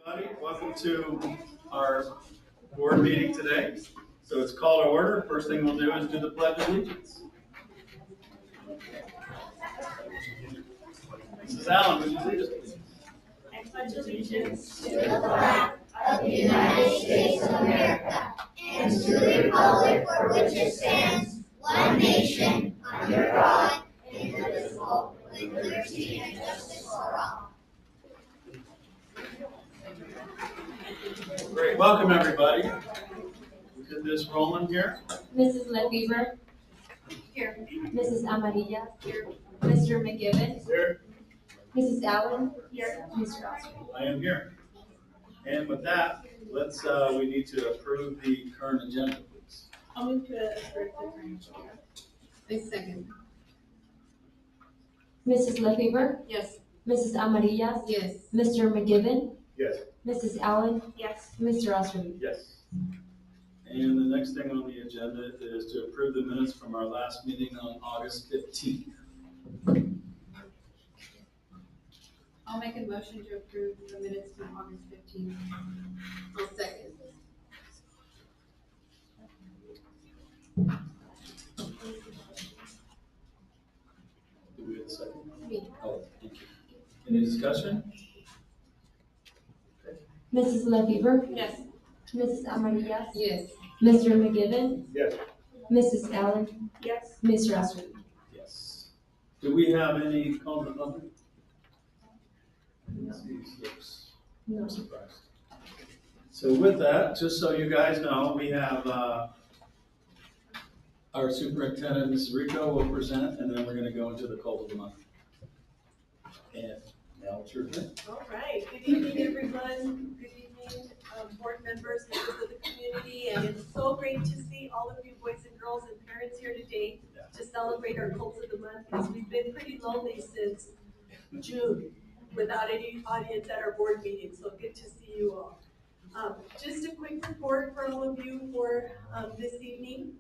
Everybody, welcome to our board meeting today. So it's called to order. First thing we'll do is do the pledge of allegiance. Mrs. Allen, would you lead us, please? I pledge allegiance to the flag of the United States of America and to the republic for which it stands, one nation, under God, indivisible, with liberty and justice for all. Great, welcome everybody. We'll get this rolling here. Mrs. Lefebvre. Here. Mrs. Amarilla. Here. Mr. McGibbon. Here. Mrs. Allen. Here. Mr. Oscar. I am here. And with that, we need to approve the current agenda, please. I'll move to approve the current agenda. A second. Mrs. Lefebvre. Yes. Mrs. Amarilla. Yes. Mr. McGibbon. Yes. Mrs. Allen. Yes. Mr. Oscar. Yes. And the next thing on the agenda is to approve the minutes from our last meeting on August 15th. I'll make a motion to approve the minutes from August 15th. I'll second. Do we have a second? Me. Oh, thank you. Any discussion? Mrs. Lefebvre. Yes. Mrs. Amarilla. Yes. Mr. McGibbon. Yes. Mrs. Allen. Yes. Mr. Oscar. Yes. Do we have any call to public? No. Surprised. So with that, just so you guys know, we have our superintendent, Ms. Rico, will present, and then we're going to go into the call of the month. And now it's your turn. All right, good evening, everyone. Good evening, board members, members of the community, and it's so great to see all of you boys and girls and parents here today to celebrate our Colts of the Month, because we've been pretty lonely since June without any audience at our board meeting, so good to see you all. Just a quick report for all of you for this evening.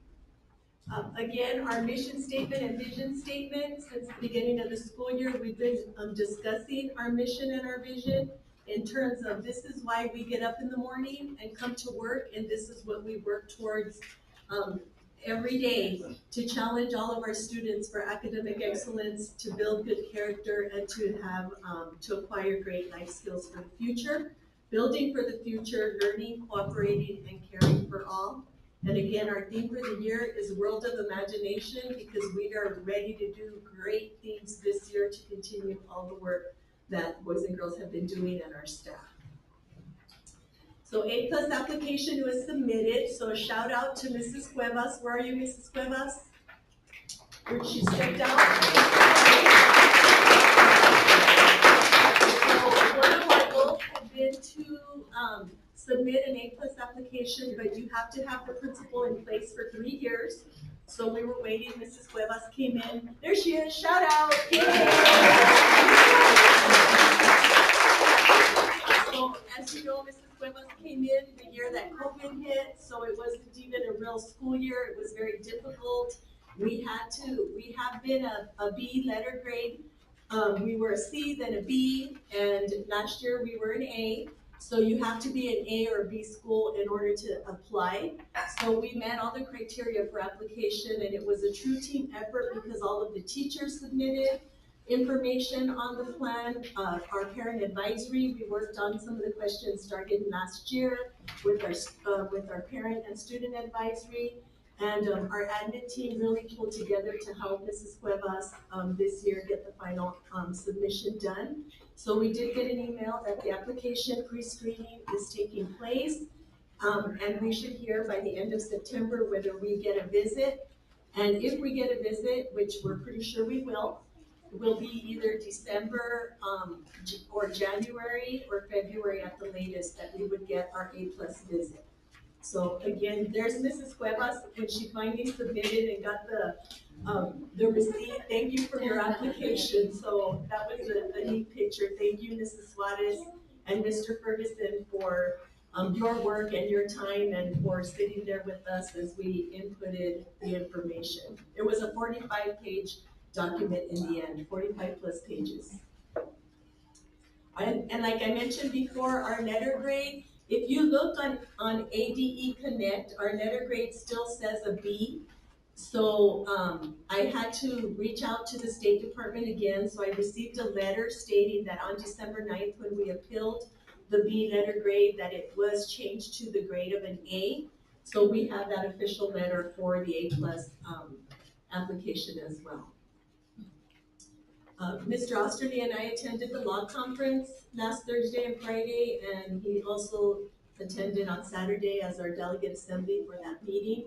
Again, our mission statement and vision statement, since the beginning of the school year, we've been discussing our mission and our vision in terms of this is why we get up in the morning and come to work, and this is what we work towards every day to challenge all of our students for academic excellence, to build good character, and to have to acquire great life skills for the future, building for the future, learning, cooperating, and caring for all. And again, our theme for the year is World of Imagination, because we are ready to do great things this year to continue all the work that boys and girls have been doing and our staff. So A+ application was submitted, so a shout out to Mrs. Cuevas. Where are you, Mrs. Cuevas? Where'd she stepped out? So one of our goals has been to submit an A+ application, but you have to have the principal in place for 3 years. So we were waiting, Mrs. Cuevas came in. There she is, shout out. So as you know, Mrs. Cuevas came in the year that COVID hit, so it wasn't even a real school year. It was very difficult. We have been a B letter grade. We were a C, then a B, and last year we were an A. So you have to be an A or a B school in order to apply. So we met all the criteria for application, and it was a true team effort because all of the teachers submitted information on the plan. Our parent advisory, we worked on some of the questions started last year with our parent and student advisory. And our admin team really pulled together to help Mrs. Cuevas this year get the final submission done. So we did get an email that the application pre-screening is taking place. And we should hear by the end of September whether we get a visit. And if we get a visit, which we're pretty sure we will, it will be either December or January or February at the latest that we would get our A+ visit. So again, there's Mrs. Cuevas, and she finally submitted and got the receipt. Thank you for your application. So that was a neat picture. Thank you, Mrs. Suarez and Mr. Ferguson, for your work and your time and for sitting there with us as we inputted the information. It was a 45-page document in the end, 45+ pages. And like I mentioned before, our letter grade, if you look on ADE Connect, our letter grade still says a B. So, I had to reach out to the State Department again, so I received a letter stating that on December 9th, when we appealed the B letter grade, that it was changed to the grade of an A. So we have that official letter for the A plus, application as well. Mr. Osterly and I attended the law conference last Thursday and Friday, and he also attended on Saturday as our delegate assembly for that meeting.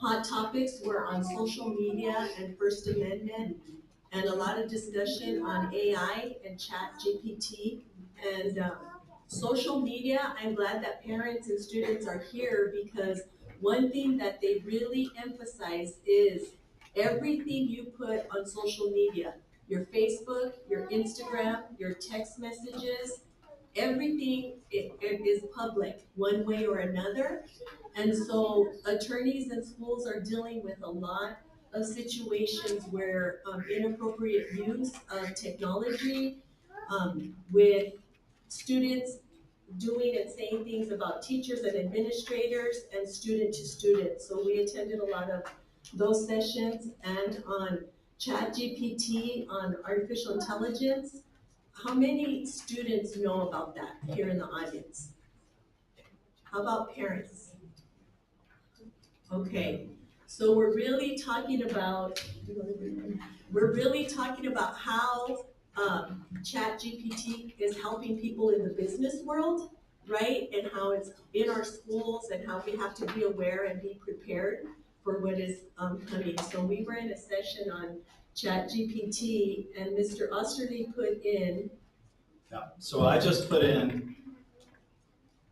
Hot topics were on social media and First Amendment, and a lot of discussion on AI and Chat GPT. And social media, I'm glad that parents and students are here, because one thing that they really emphasize is everything you put on social media, your Facebook, your Instagram, your text messages, everything it is public one way or another. And so attorneys and schools are dealing with a lot of situations where inappropriate use of technology, with students doing and saying things about teachers and administrators and student to student. So we attended a lot of those sessions, and on Chat GPT, on artificial intelligence. How many students know about that here in the audience? How about parents? Okay, so we're really talking about how Chat GPT is helping people in the business world, right? And how it's in our schools, and how we have to be aware and be prepared for what is coming. So we were in a session on Chat GPT, and Mr. Osterly put in. Yeah, so I just put in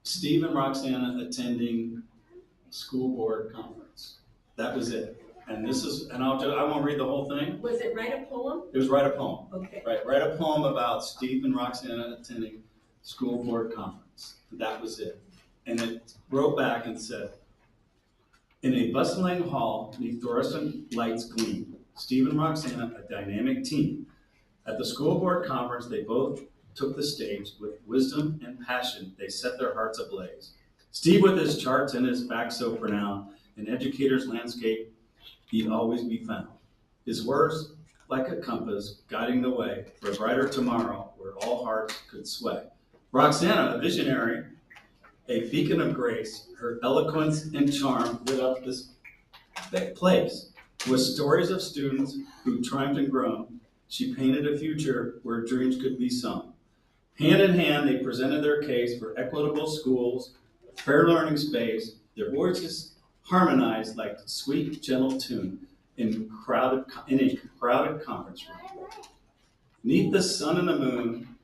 Steve and Roxana attending school board conference. That was it. And this is, and I won't read the whole thing. Was it write a poem? It was write a poem. Okay. Right, write a poem about Steve and Roxana attending school board conference. That was it. And it wrote back and said, in a bustling hall, neath fluorescent lights gleam, Steve and Roxana, a dynamic team. At the school board conference, they both took the stage. With wisdom and passion, they set their hearts ablaze. Steve with his charts and his facts so profound, in educator's landscape, he'd always be found. His words, like a compass, guiding the way for a brighter tomorrow where all hearts could sway. Roxana, a visionary, a beacon of grace, her eloquence and charm lit up this place. With stories of students who triumphed and grown, she painted a future where dreams could be sung. Hand in hand, they presented their case for equitable schools, fair learning space. Their voices harmonized like sweet, gentle tune in a crowded conference room. Neath the sun and the moon,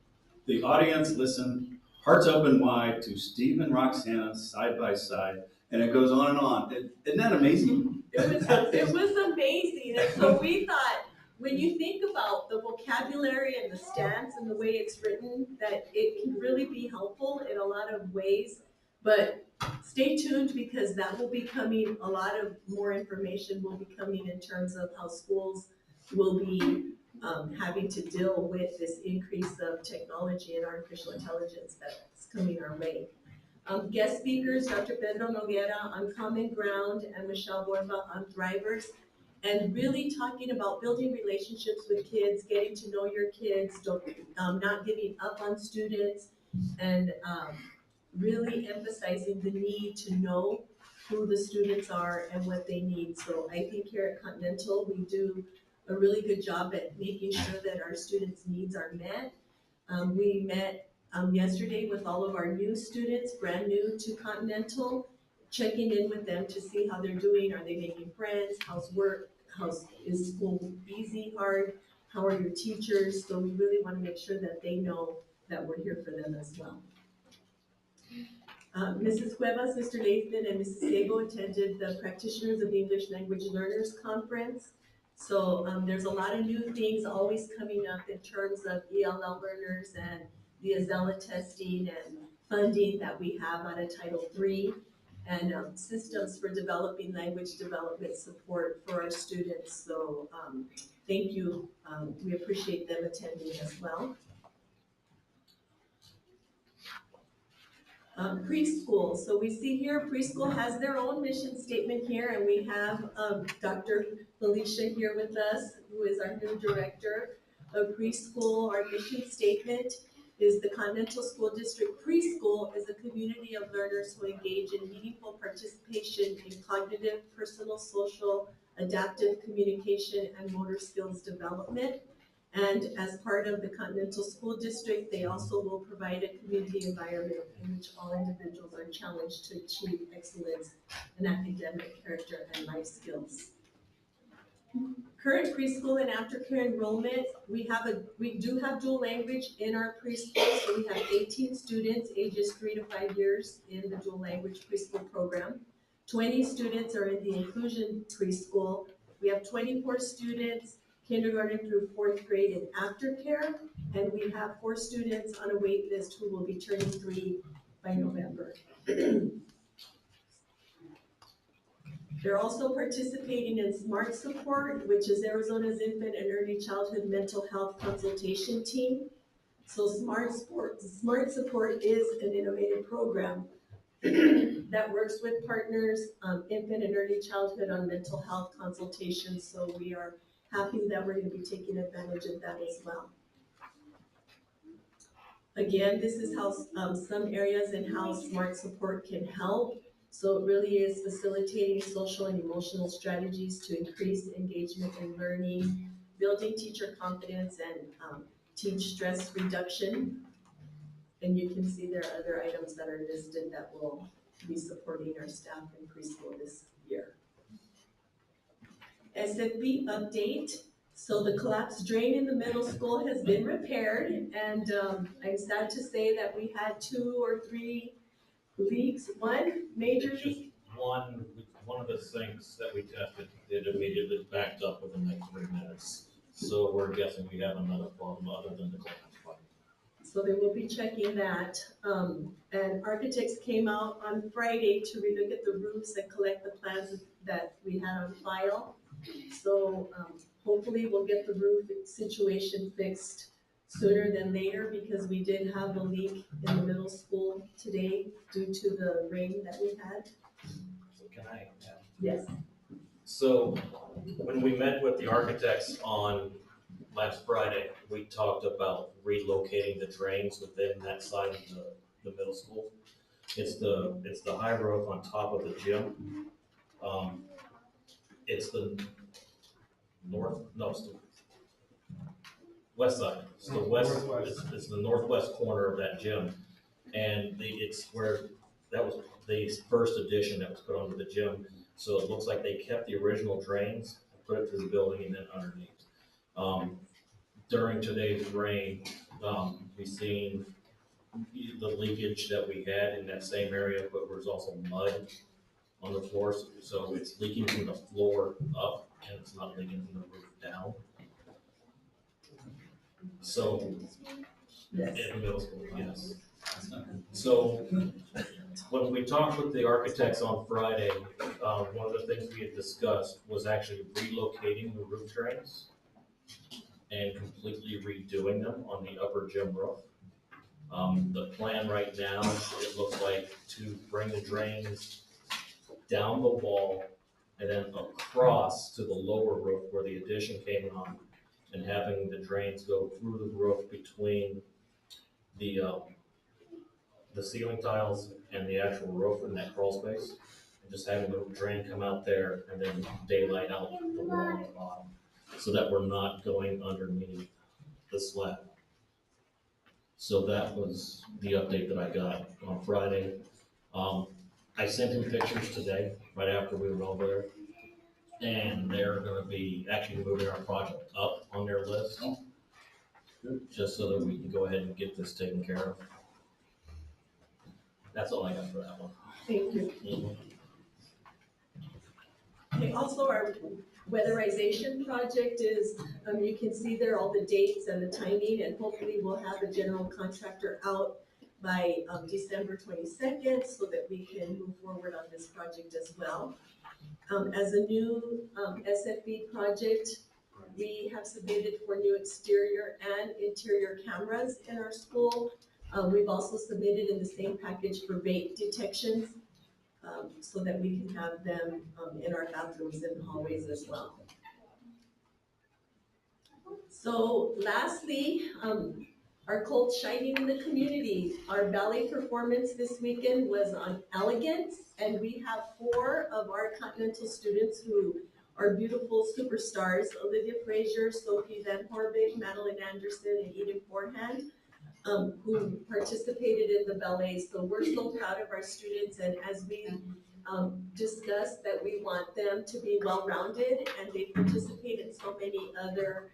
the audience listened, hearts open wide, to Steve and Roxana side by side, and it goes on and on. Isn't that amazing? It was amazing, and so we thought, when you think about the vocabulary and the stance and the way it's written, that it can really be helpful in a lot of ways. But stay tuned, because that will be coming, a lot of more information will be coming in terms of how schools will be having to deal with this increase of technology and artificial intelligence that's coming our way. Guest speakers, Dr. Pedro Noguera on Common Ground and Michelle Borba on Thrivers, and really talking about building relationships with kids, getting to know your kids, not giving up on students, and really emphasizing the need to know who the students are and what they need. So I think here at Continental, we do a really good job at making sure that our students' needs are met. We met yesterday with all of our new students, brand new to Continental, checking in with them to see how they're doing. Are they making friends? How's work? Is school easy, hard? How are your teachers? So we really want to make sure that they know that we're here for them as well. Mrs. Cuevas, Mr. Latham, and Mrs. Sego attended the Practitioners of the English Language Learners Conference. So there's a lot of new things always coming up in terms of ELL learners and the Azella testing and funding that we have out of Title III, and systems for developing language development support for our students. So thank you. We appreciate them attending as well. Preschool, so we see here preschool has their own mission statement here, and we have Dr. Felicia here with us, who is our new director of preschool. Our mission statement is the Continental School District Preschool is a community of learners who engage in meaningful participation in cognitive, personal, social, adaptive communication, and motor skills development. And as part of the Continental School District, they also will provide a community environment in which all individuals are challenged to achieve excellence in academic, character, and life skills. Current preschool and aftercare enrollment, we do have dual language in our preschool, so we have 18 students ages 3 to 5 years in the dual language preschool program. 20 students are in the inclusion preschool. We have 24 students kindergarten through 4th grade in aftercare, and we have 4 students on a wait list who will be turning 3 by November. They're also participating in SMART Support, which is Arizona's Infant and Early Childhood Mental Health Consultation Team. So SMART Support is an innovative program that works with partners, infant and early childhood on mental health consultations. So we are happy that we're going to be taking advantage of that as well. Again, this is how some areas and how SMART Support can help. So it really is facilitating social and emotional strategies to increase engagement in learning, building teacher confidence, and teach stress reduction. And you can see there are other items that are listed that will be supporting our staff in preschool this year. SFB update. So the collapsed drain in the middle school has been repaired, and I'm sad to say that we had 2 or 3 leaks. One major leak. One of the sinks that we tested, it immediately backed up within like 3 minutes. So we're guessing we have another problem other than the collapse pipe. So they will be checking that. And architects came out on Friday to relook at the roofs and collect the plans that we had on file. So hopefully we'll get the roof situation fixed sooner than later, because we did have a leak in the middle school today due to the rain that we had. So can I add? Yes. So when we met with the architects on last Friday, we talked about relocating the drains within that side of the middle school. It's the high roof on top of the gym. It's the west side. It's the west. It's the northwest corner of that gym, and it's where that was the first addition that was put onto the gym. So it looks like they kept the original drains, put it to the building, and then underneath. During today's rain, we've seen the leakage that we had in that same area, but there's also mud on the floors. So it's leaking from the floor up, and it's not leaking from the roof down. So, Yes. in middle school, yes. So, when we talked with the architects on Friday, one of the things we had discussed was actually relocating the roof drains and completely redoing them on the upper gym roof. The plan right now, it looks like to bring the drains down the wall and then across to the lower roof where the addition came on, and having the drains go through the roof between the ceiling tiles and the actual roof in that crawl space, and just having the drain come out there and then daylight out the wall on the bottom, so that we're not going underneath the slab. So that was the update that I got on Friday. I sent him pictures today, right after we were over there, and they're gonna be actually moving our project up on their list, just so that we can go ahead and get this taken care of. That's all I got for that one. Thank you. Okay, also our weatherization project is, you can see there all the dates and the timing, and hopefully we'll have a general contractor out by December 22nd so that we can move forward on this project as well. As a new SFB project, we have submitted for new exterior and interior cameras in our school. We've also submitted in the same package for vape detections, so that we can have them, in our bathrooms and hallways as well. So lastly, our cold shining in the community. Our ballet performance this weekend was on Elegance, and we have 4 of our Continental students who are beautiful superstars: Olivia Frazier, Sophie Van Horbig, Madeline Anderson, and Eden Forehand, who participated in the ballet. So we're so proud of our students, and as we discussed that we want them to be well-rounded, and they participate in so many other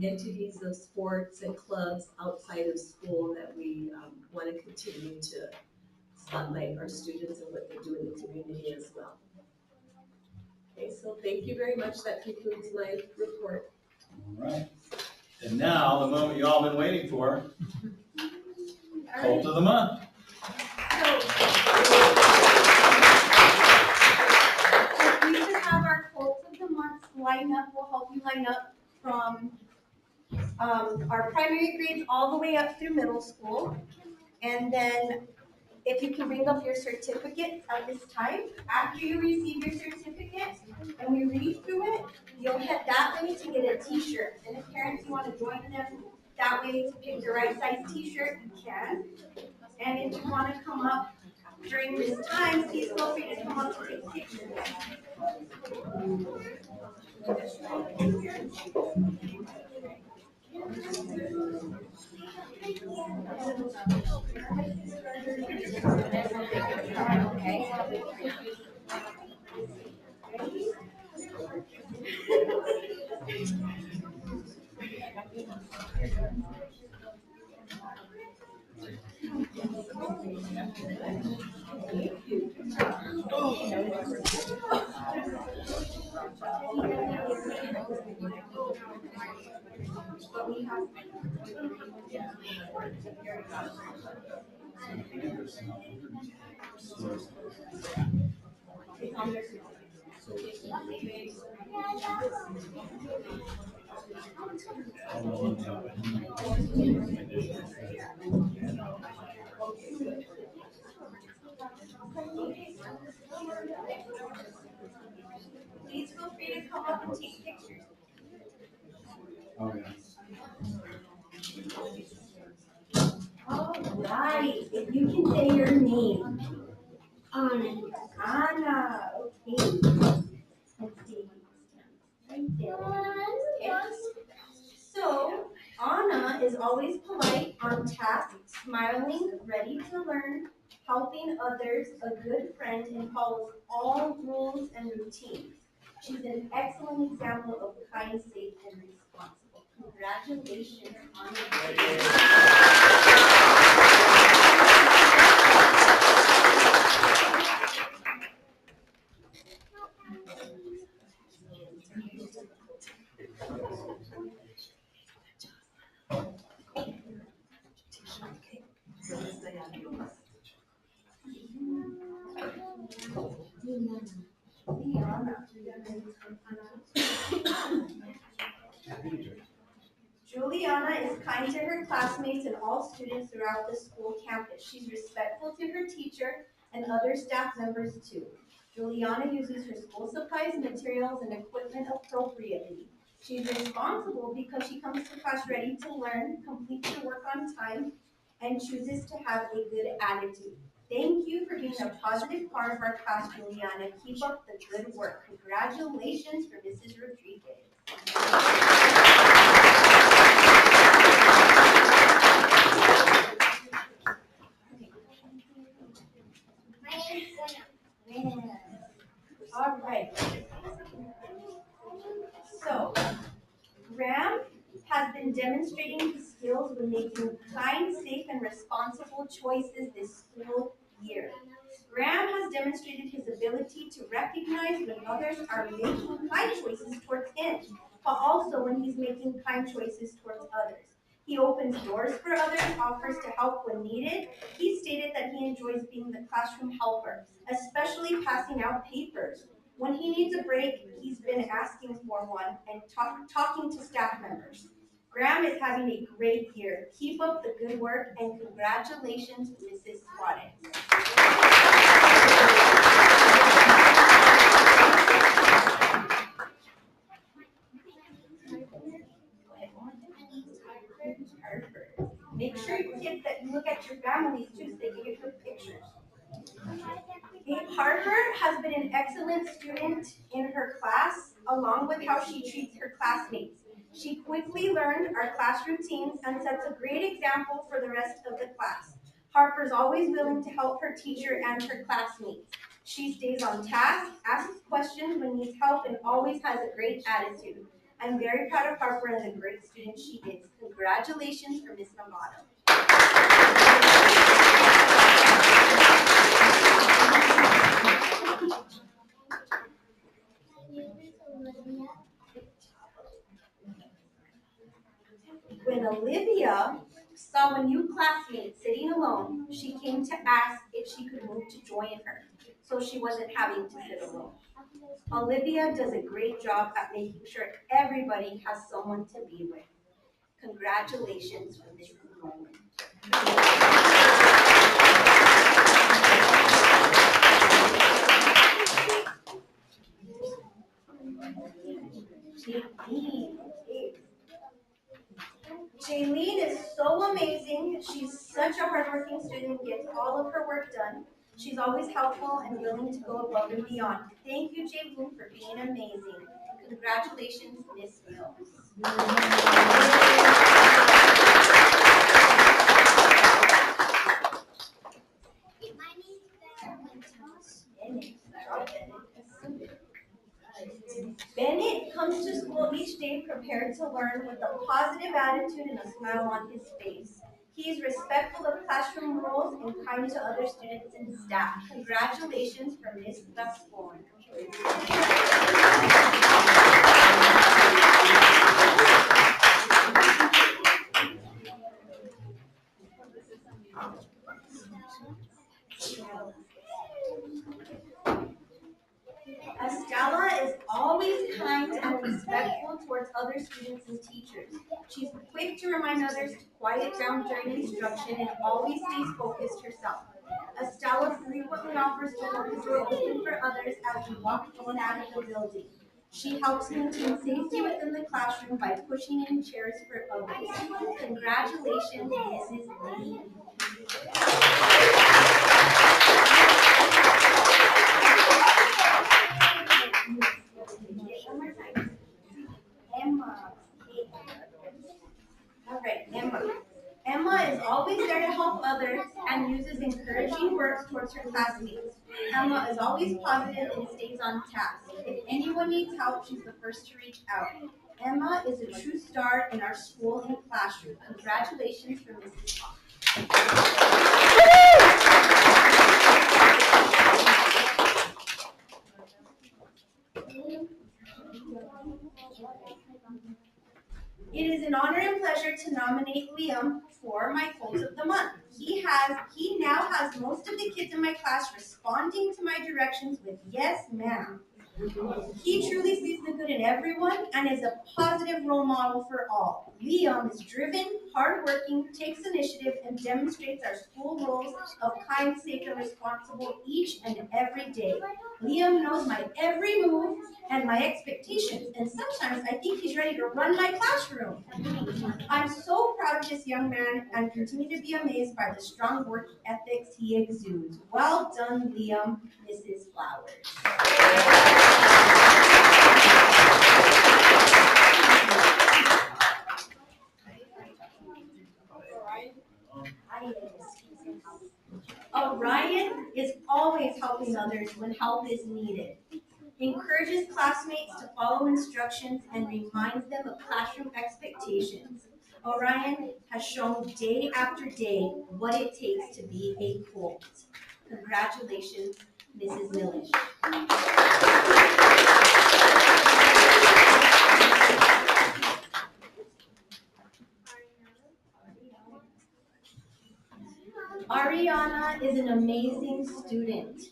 entities of sports and clubs outside of school, that we want to continue to spotlight our students and what they do in the community as well. Okay, so thank you very much. That concludes my report. All right. And now, the moment you all been waiting for, cult of the month. If we could have our quotes of the month line up, we'll help you line up from our primary grades all the way up through middle school. And then if you can bring up your certificate at this time, after you receive your certificate and we read through it, you'll head that way to get a t-shirt. And if parents, you want to join them that way to pick the right size t-shirt, you can. And if you want to come up during this time, please feel free to come up to take pictures. Please feel free to come up and take pictures. Oh, yeah. All right, if you can say your name. Anna, okay. Let's see. Right there. Okay. So, Anna is always polite, on task, smiling, ready to learn, helping others, a good friend, and follows all rules and routines. She's an excellent example of kind, safe, and responsible. Congratulations, Anna. Juliana is kind to her classmates and all students throughout the school campus. She's respectful to her teacher and other staff members too. Juliana uses her school supplies, materials, and equipment appropriately. She's responsible because she comes to class ready to learn, completes her work on time, and chooses to have a good attitude. Thank you for being a positive part of our class, Juliana. Keep up the good work. Congratulations for Mrs. Rodriguez. All right. So, Graham has been demonstrating his skills when making kind, safe, and responsible choices this school year. Graham has demonstrated his ability to recognize when others are making kind choices towards him, but also when he's making kind choices towards others. He opens doors for others, offers to help when needed. He stated that he enjoys being the classroom helper, especially passing out papers. When he needs a break, he's been asking for one and talking to staff members. Graham is having a great year. Keep up the good work and congratulations, Mrs. Suarez. Make sure, kids, that you look at your families too, so they can get good pictures. Harper has been an excellent student in her class, along with how she treats her classmates. She quickly learned our class routines and sets a great example for the rest of the class. Harper's always willing to help her teacher and her classmates. She stays on task, asks questions when needs help, and always has a great attitude. I'm very proud of Harper and the great student she is. Congratulations for Miss Novato. When Olivia saw a new classmate sitting alone, she came to ask if she could move to join her, so she wasn't having to sit alone. Olivia does a great job at making sure everybody has someone to be with. Congratulations for this enrollment. Jaylene is so amazing. She's such a hardworking student, gets all of her work done. She's always helpful and willing to go above and beyond. Thank you, Jaylene, for being amazing. Congratulations, Miss Mills. Bennett comes to school each day prepared to learn with a positive attitude and a smile on his face. He is respectful of classroom rules and kind to other students and staff. Congratulations for Miss Gascon. Estella is always kind and respectful towards other students and teachers. She's quick to remind others to quiet down during instruction and always stays focused herself. Estella frequently offers to hold the door open for others as we walk in and out of the building. She helps maintain safety within the classroom by pushing in chairs for others. Congratulations, Mrs. Lee. Emma. All right, Emma. Emma is always there to help others and uses encouraging words towards her classmates. Emma is always positive and stays on task. If anyone needs help, she's the first to reach out. Emma is a true star in our school and classroom. Congratulations for Mrs. Hawk. It is an honor and pleasure to nominate Liam for my quote of the month. He now has most of the kids in my class responding to my directions with yes, ma'am. He truly sees the good in everyone and is a positive role model for all. Liam is driven, hardworking, takes initiative, and demonstrates our school rules of kind, safe, and responsible each and every day. Liam knows my every move and my expectations, and sometimes I think he's ready to run my classroom. I'm so proud of this young man and continue to be amazed by the strong work ethics he exudes. Well done, Liam, Mrs. Flowers. Orion is always helping others when help is needed. Encourages classmates to follow instructions and reminds them of classroom expectations. Orion has shown day after day what it takes to be a Colt. Congratulations, Mrs. Millish. Ariana is an amazing student.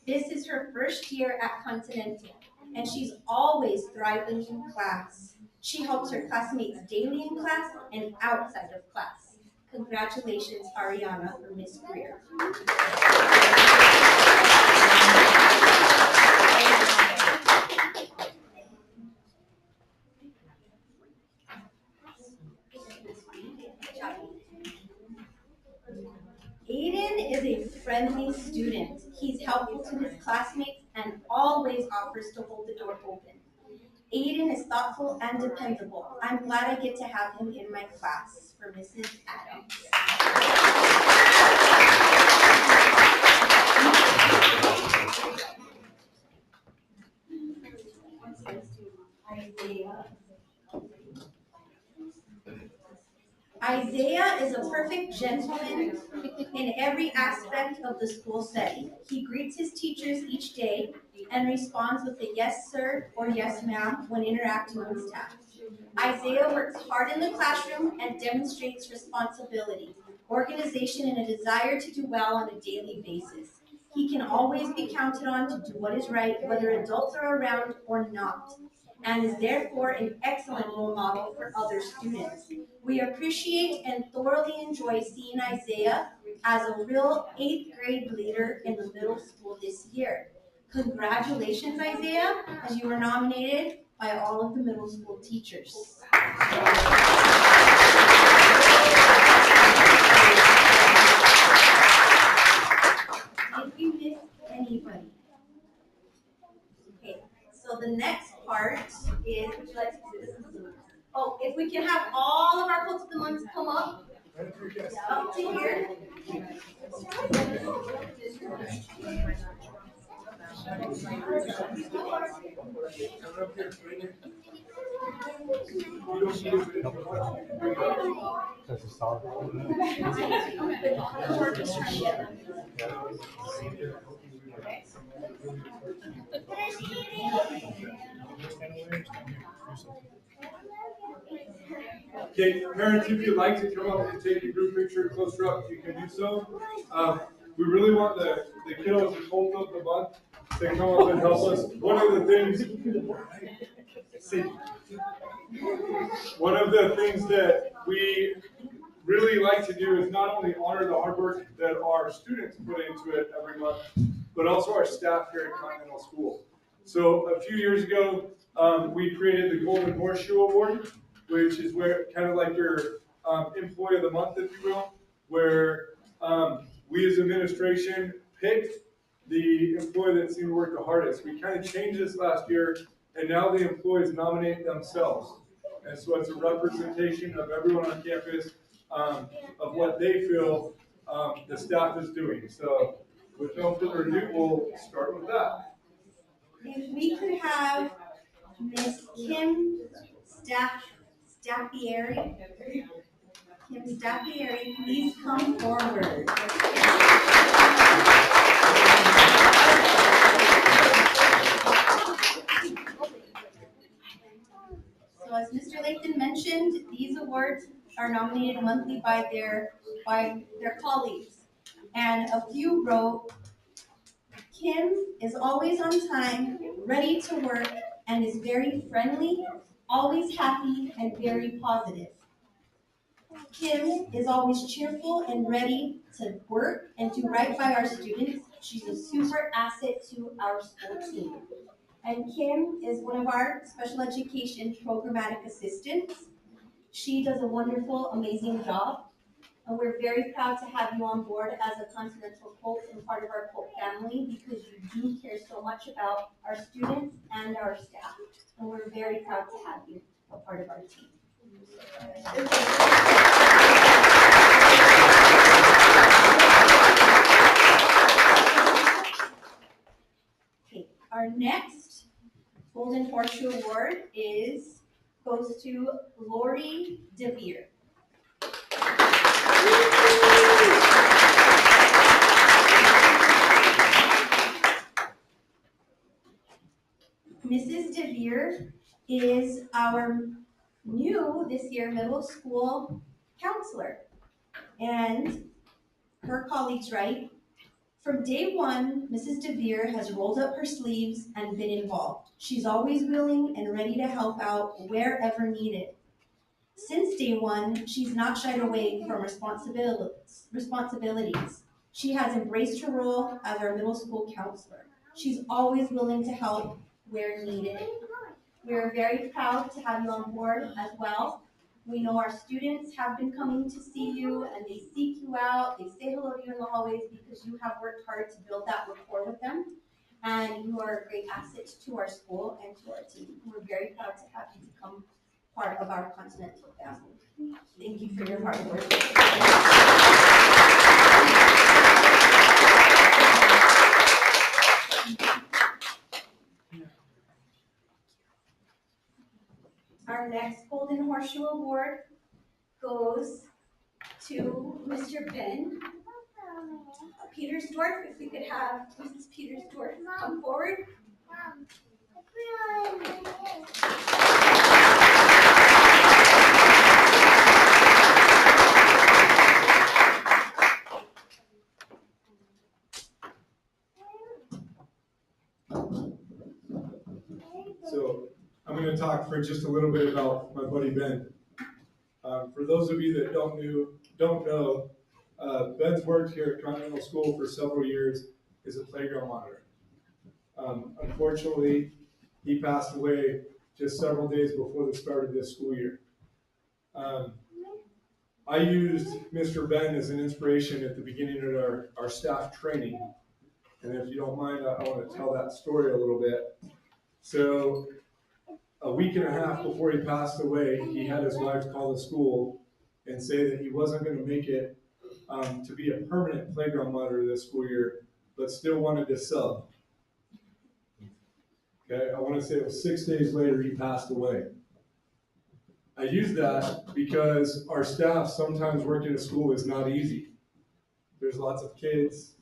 This is her first year at Continental, and she's always thriving in class. She helps her classmates daily in class and outside of class. Congratulations, Ariana, for Miss Greer. Aiden is a friendly student. He's helpful to his classmates and always offers to hold the door open. Aiden is thoughtful and dependable. I'm glad I get to have him in my class. For Mrs. Adams. Isaiah is a perfect gentleman in every aspect of the school setting. He greets his teachers each day and responds with a yes sir or yes ma'am when interacting with staff. Isaiah works hard in the classroom and demonstrates responsibility, organization, and a desire to do well on a daily basis. He can always be counted on to do what is right, whether adults are around or not, and is therefore an excellent role model for other students. We appreciate and thoroughly enjoy seeing Isaiah as a real 8th grade leader in the middle school this year. Congratulations, Isaiah, as you were nominated by all of the middle school teachers. Did we miss anybody? Okay, so the next part is, would you like to do this? Oh, if we can have all of our quotes of the month come up to here. Okay, parents, if you'd like to come up and take a group picture closer up, you can do so. We really want the kiddos and quote of the month to come up and help us. One of the things that we really like to do is not only honor the hard work that our students put into it every month, but also our staff here at Continental School. So a few years ago, we created the Golden Horseshoe Award, which is where kind of like your employee of the month, if you will, where we as administration picked the employee that seemed to work the hardest. We kind of changed this last year, and now the employees nominate themselves. And so it's a representation of everyone on campus of what they feel the staff is doing. So with no further ado, we'll start with that. If we could have Miss Kim Staffieri. Kim Staffieri, please come forward. So as Mr. Lathan mentioned, these awards are nominated monthly by their colleagues. And a few wrote, Kim is always on time, ready to work, and is very friendly, always happy, and very positive. Kim is always cheerful and ready to work and do right by our students. She's a super asset to our school team. And Kim is one of our special education programmatic assistants. She does a wonderful, amazing job. And we're very proud to have you on board as a Continental Colt and part of our Colt family because you do care so much about our students and our staff. And we're very proud to have you a part of our team. Okay, our next Golden Horseshoe Award goes to Lori DeVere. Mrs. DeVere is our new this year middle school counselor. And her colleagues write, From day one, Mrs. DeVere has rolled up her sleeves and been involved. She's always willing and ready to help out wherever needed. Since day one, she's not shied away from responsibilities. She has embraced her role as our middle school counselor. She's always willing to help where needed. We are very proud to have you on board as well. We know our students have been coming to see you and they seek you out. They say hello to you in the hallways because you have worked hard to build that rapport with them. And you are a great asset to our school and to our team. We're very proud to have you become part of our Continental family. Thank you for your hard work. Our next Golden Horseshoe Award goes to Mr. Ben Petersdorf. If we could have Mrs. Petersdorf come forward. So I'm going to talk for just a little bit about my buddy Ben. For those of you that don't know, Ben's worked here at Continental School for several years as a playground monitor. Unfortunately, he passed away just several days before the start of this school year. I used Mr. Ben as an inspiration at the beginning of our staff training. And if you don't mind, I want to tell that story a little bit. So a week and a half before he passed away, he had his wife call the school and say that he wasn't going to make it to be a permanent playground monitor this school year, but still wanted to sub. Okay, I want to say it was 6 days later he passed away. I use that because our staff sometimes working at school is not easy. There's lots of kids.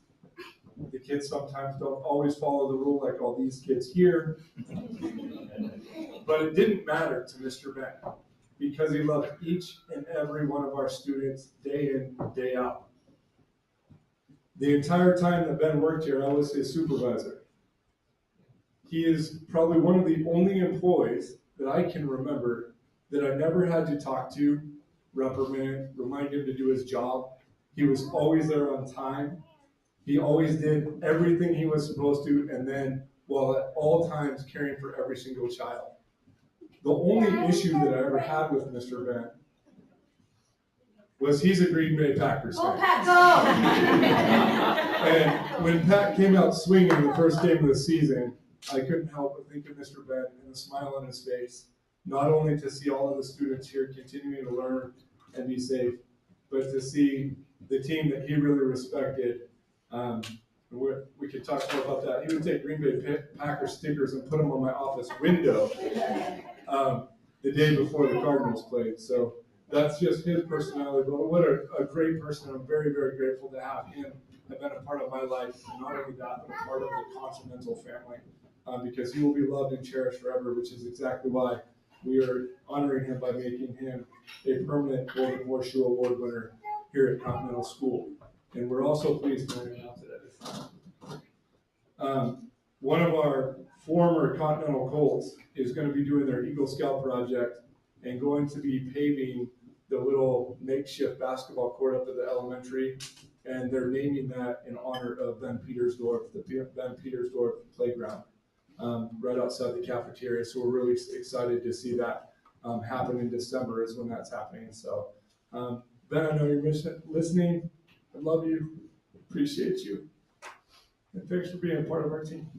The kids sometimes don't always follow the rule like all these kids here. But it didn't matter to Mr. Ben because he loved each and every one of our students day in, day out. The entire time that Ben worked here, I was his supervisor. He is probably one of the only employees that I can remember that I never had to talk to, reprimand, remind him to do his job. He was always there on time. He always did everything he was supposed to, and then while at all times caring for every single child. The only issue that I ever had with Mr. Ben was he's a Green Bay Packers fan. Go Pack, go! And when Pat came out swinging the first game of the season, I couldn't help but think of Mr. Ben and a smile on his face, not only to see all of the students here continuing to learn and be safe, but to see the team that he really respected. We could talk more about that. He would take Green Bay Packers stickers and put them on my office window the day before the Cardinals played. So that's just his personality. But what a great person. I'm very, very grateful to have him have been a part of my life. And not only that, but a part of the Continental family. Because he will be loved and cherished forever, which is exactly why we are honoring him by making him a permanent Golden Horseshoe Award winner here at Continental School. And we're also pleased to announce it at this time. One of our former Continental Colts is going to be doing their Eagle Scout project and going to be paving the little makeshift basketball court up at the elementary. And they're naming that in honor of Ben Petersdorf, the Ben Petersdorf playground, right outside the cafeteria. So we're really excited to see that happen in December is when that's happening. So Ben, I know you're listening. I love you, appreciate you, and thanks for being a part of our team.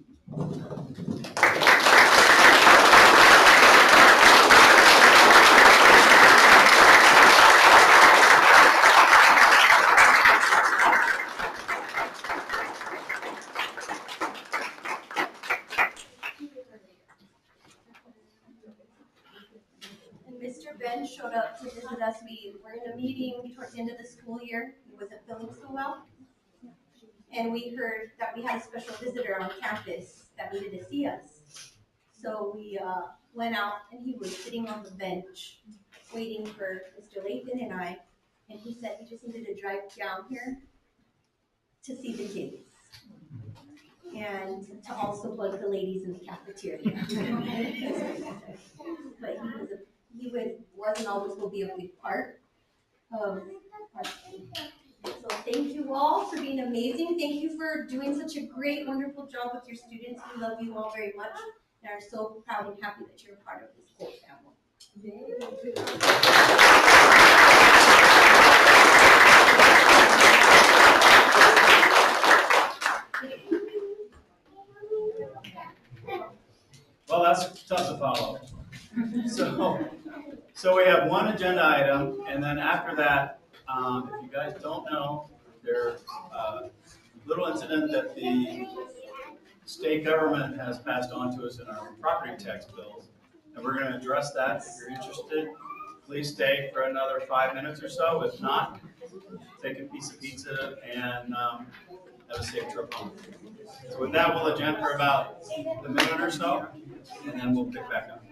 And Mr. Ben showed up to visit us. We were in a meeting towards the end of the school year. He wasn't feeling so well. And we heard that we had a special visitor on campus that needed to see us. So we went out and he was sitting on the bench waiting for Mr. Lathan and I. And he said he just needed to drive down here to see the kids. And to also plug the ladies in the cafeteria. But was and always will be a big part of our team. So thank you all for being amazing. Thank you for doing such a great, wonderful job with your students. We love you all very much and are so proud and happy that you're a part of this whole family. Well, that's tough to follow. So we have one agenda item, and then after that, if you guys don't know, there's a little incident that the state government has passed on to us in our property tax bills. And we're gonna address that. If you're interested, please stay for another 5 minutes or so. If not, take a piece of pizza and have a safe trip home. So with that, we'll adjourn for about a minute or so, and then we'll pick back up.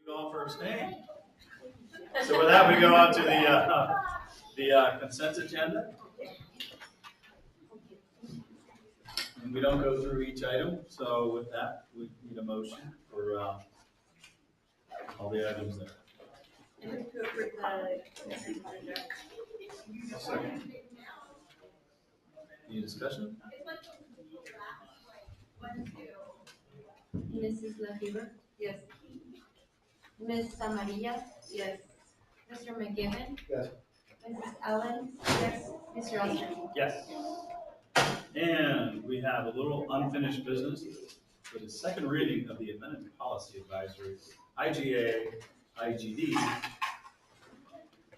You all for staying. So with that, we go on to the consent agenda. And we don't go through each item, so with that, we need a motion for all the items there. And to approve the consent agenda. Second. Any discussion? Mrs. LaFever? Yes. Ms. Amarilla? Yes. Mr. McGivern? Yes. Mrs. Allen? Yes. Mr. Oster? Yes. And we have a little unfinished business for the second reading of the amended policy advisory, IGA, IGD,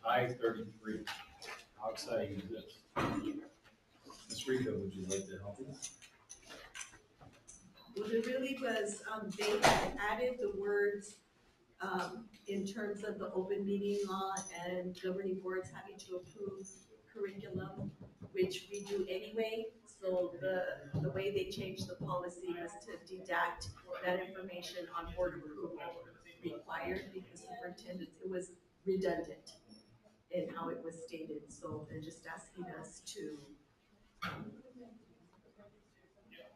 I-33. How exciting is this? Ms. Rico, would you like to help us? Well, it really was, they had added the words, in terms of the open meeting law and governing boards having to approve curriculum, which we do anyway. So the way they changed the policy was to deduct that information on board approval required because superintendent, it was redundant in how it was stated. So they're just asking us to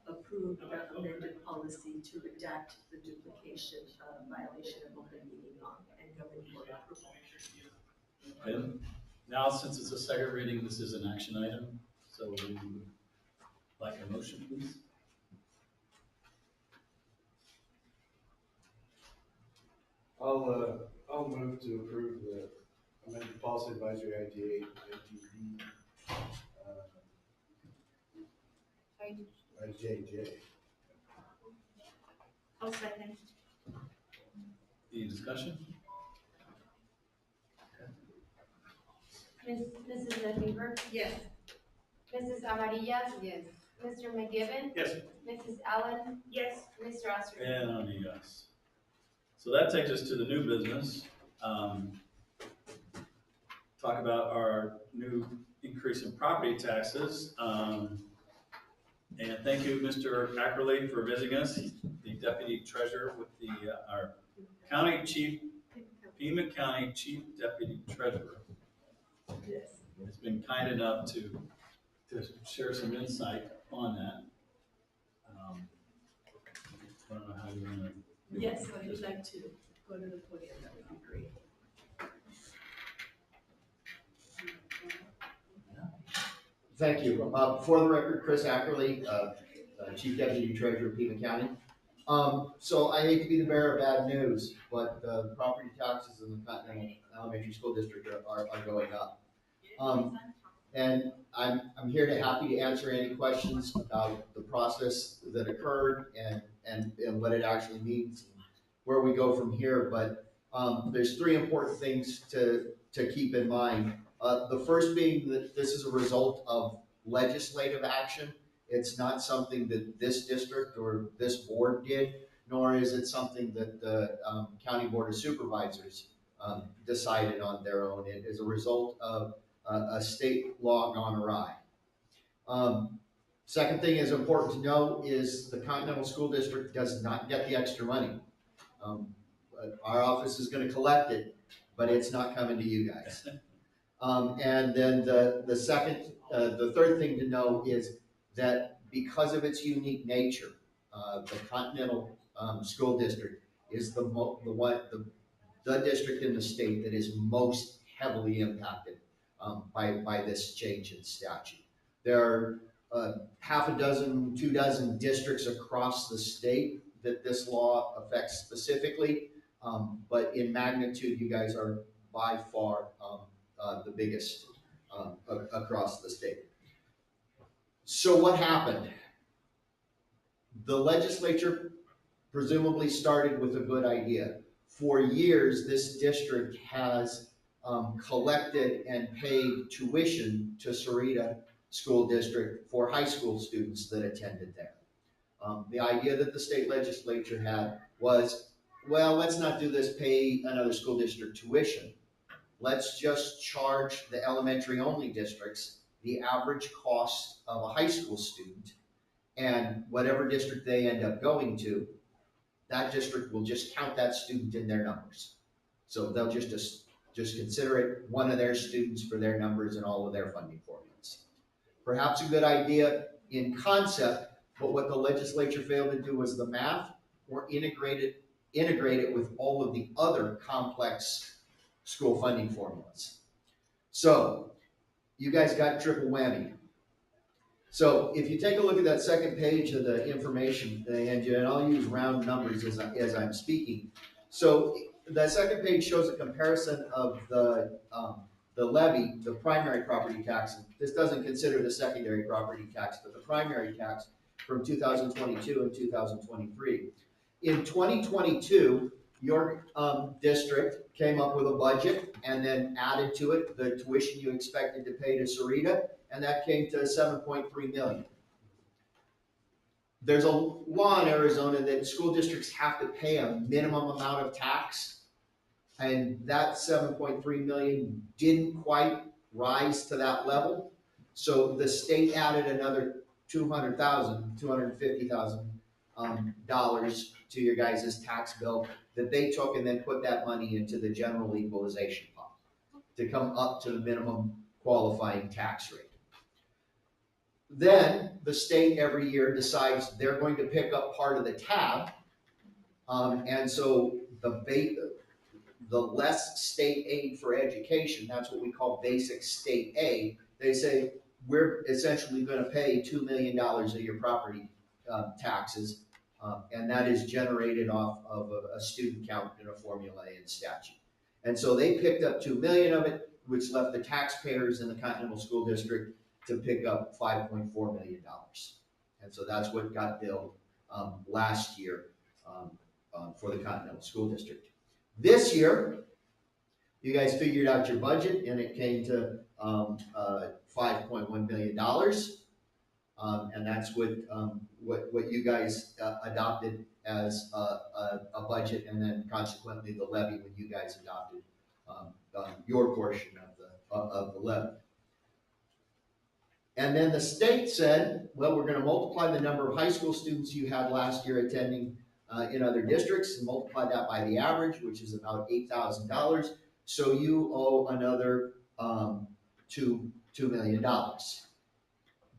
approve the amended policy to redact the duplication of violation of open meeting law and governing board approval. Okay. Now, since it's a second reading, this is an action item, so we would like a motion, please. I'll move to approve the amended policy advisory IGA, IJJ. I'll second. Any discussion? Mrs. LaFever? Yes. Mrs. Amarilla, Yes. Mr. McGivern, Yes. Mrs. Allen, Yes. Mr. Osterday. And I'm a yes. So that takes us to the new business. Talk about our new increase in property taxes. And thank you, Mr. Ackerley, for visiting us, the deputy treasurer with our county chief, Pima County Chief Deputy Treasurer. Yes. Has been kind enough to share some insight on that. I don't know how you want to. Yes, I would like to go to the podium, that would be great. Thank you. For the record, Chris Ackerley, Chief Deputy Treasurer, Pima County. So I hate to be the bearer of bad news, but the property taxes in the Continental Elementary School District are going up. And I'm here happy to answer any questions about the process that occurred and what it actually means, where we go from here. But there's three important things to keep in mind. The first being that this is a result of legislative action. It's not something that this district or this board did, nor is it something that the County Board of Supervisors decided on their own. It is a result of a state law gone awry. Second thing is important to know is the Continental School District does not get the extra money. Our office is going to collect it, but it's not coming to you guys. And then the third thing to know is that because of its unique nature, the Continental School District is the district in the state that is most heavily impacted by this change in statute. There are half a dozen, 24 districts across the state that this law affects specifically, but in magnitude, you guys are by far the biggest across the state. So what happened? The legislature presumably started with a good idea. For years, this district has collected and paid tuition to Sarita School District for high school students that attended there. The idea that the state legislature had was, well, let's not do this, pay another school district tuition. Let's just charge the elementary only districts the average cost of a high school student, and whatever district they end up going to, that district will just count that student in their numbers. So they'll just consider it one of their students for their numbers and all of their funding formulas. Perhaps a good idea in concept, but what the legislature failed to do was the math or integrate it with all of the other complex school funding formulas. So you guys got triple whammy. So if you take a look at that second page of the information, and I'll use round numbers as I'm speaking. So that second page shows a comparison of the levy, the primary property tax. This doesn't consider the secondary property tax, but the primary tax from 2022 and 2023. In 2022, your district came up with a budget and then added to it the tuition you expected to pay to Sarita, and that came to $7.3 million. There's a law in Arizona that school districts have to pay a minimum amount of tax, and that $7.3 million didn't quite rise to that level. So the state added another $250,000 to your guys' tax bill that they took and then put that money into the general equalization fund to come up to the minimum qualifying tax rate. Then the state every year decides they're going to pick up part of the tab, and so the less state aid for education, that's what we call basic state aid. They say we're essentially going to pay $2 million of your property taxes, and that is generated off of a student count in a formula in statute. And so they picked up $2 million of it, which left the taxpayers in the Continental School District to pick up $5.4 million. And so that's what got billed last year for the Continental School District. This year, you guys figured out your budget, and it came to $5.1 million. And that's what you guys adopted as a budget, and then consequently the levy when you guys adopted your portion of the levy. And then the state said, well, we're gonna multiply the number of high school students you had last year attending in other districts, and multiply that by the average, which is about $8,000. So you owe another $2 million,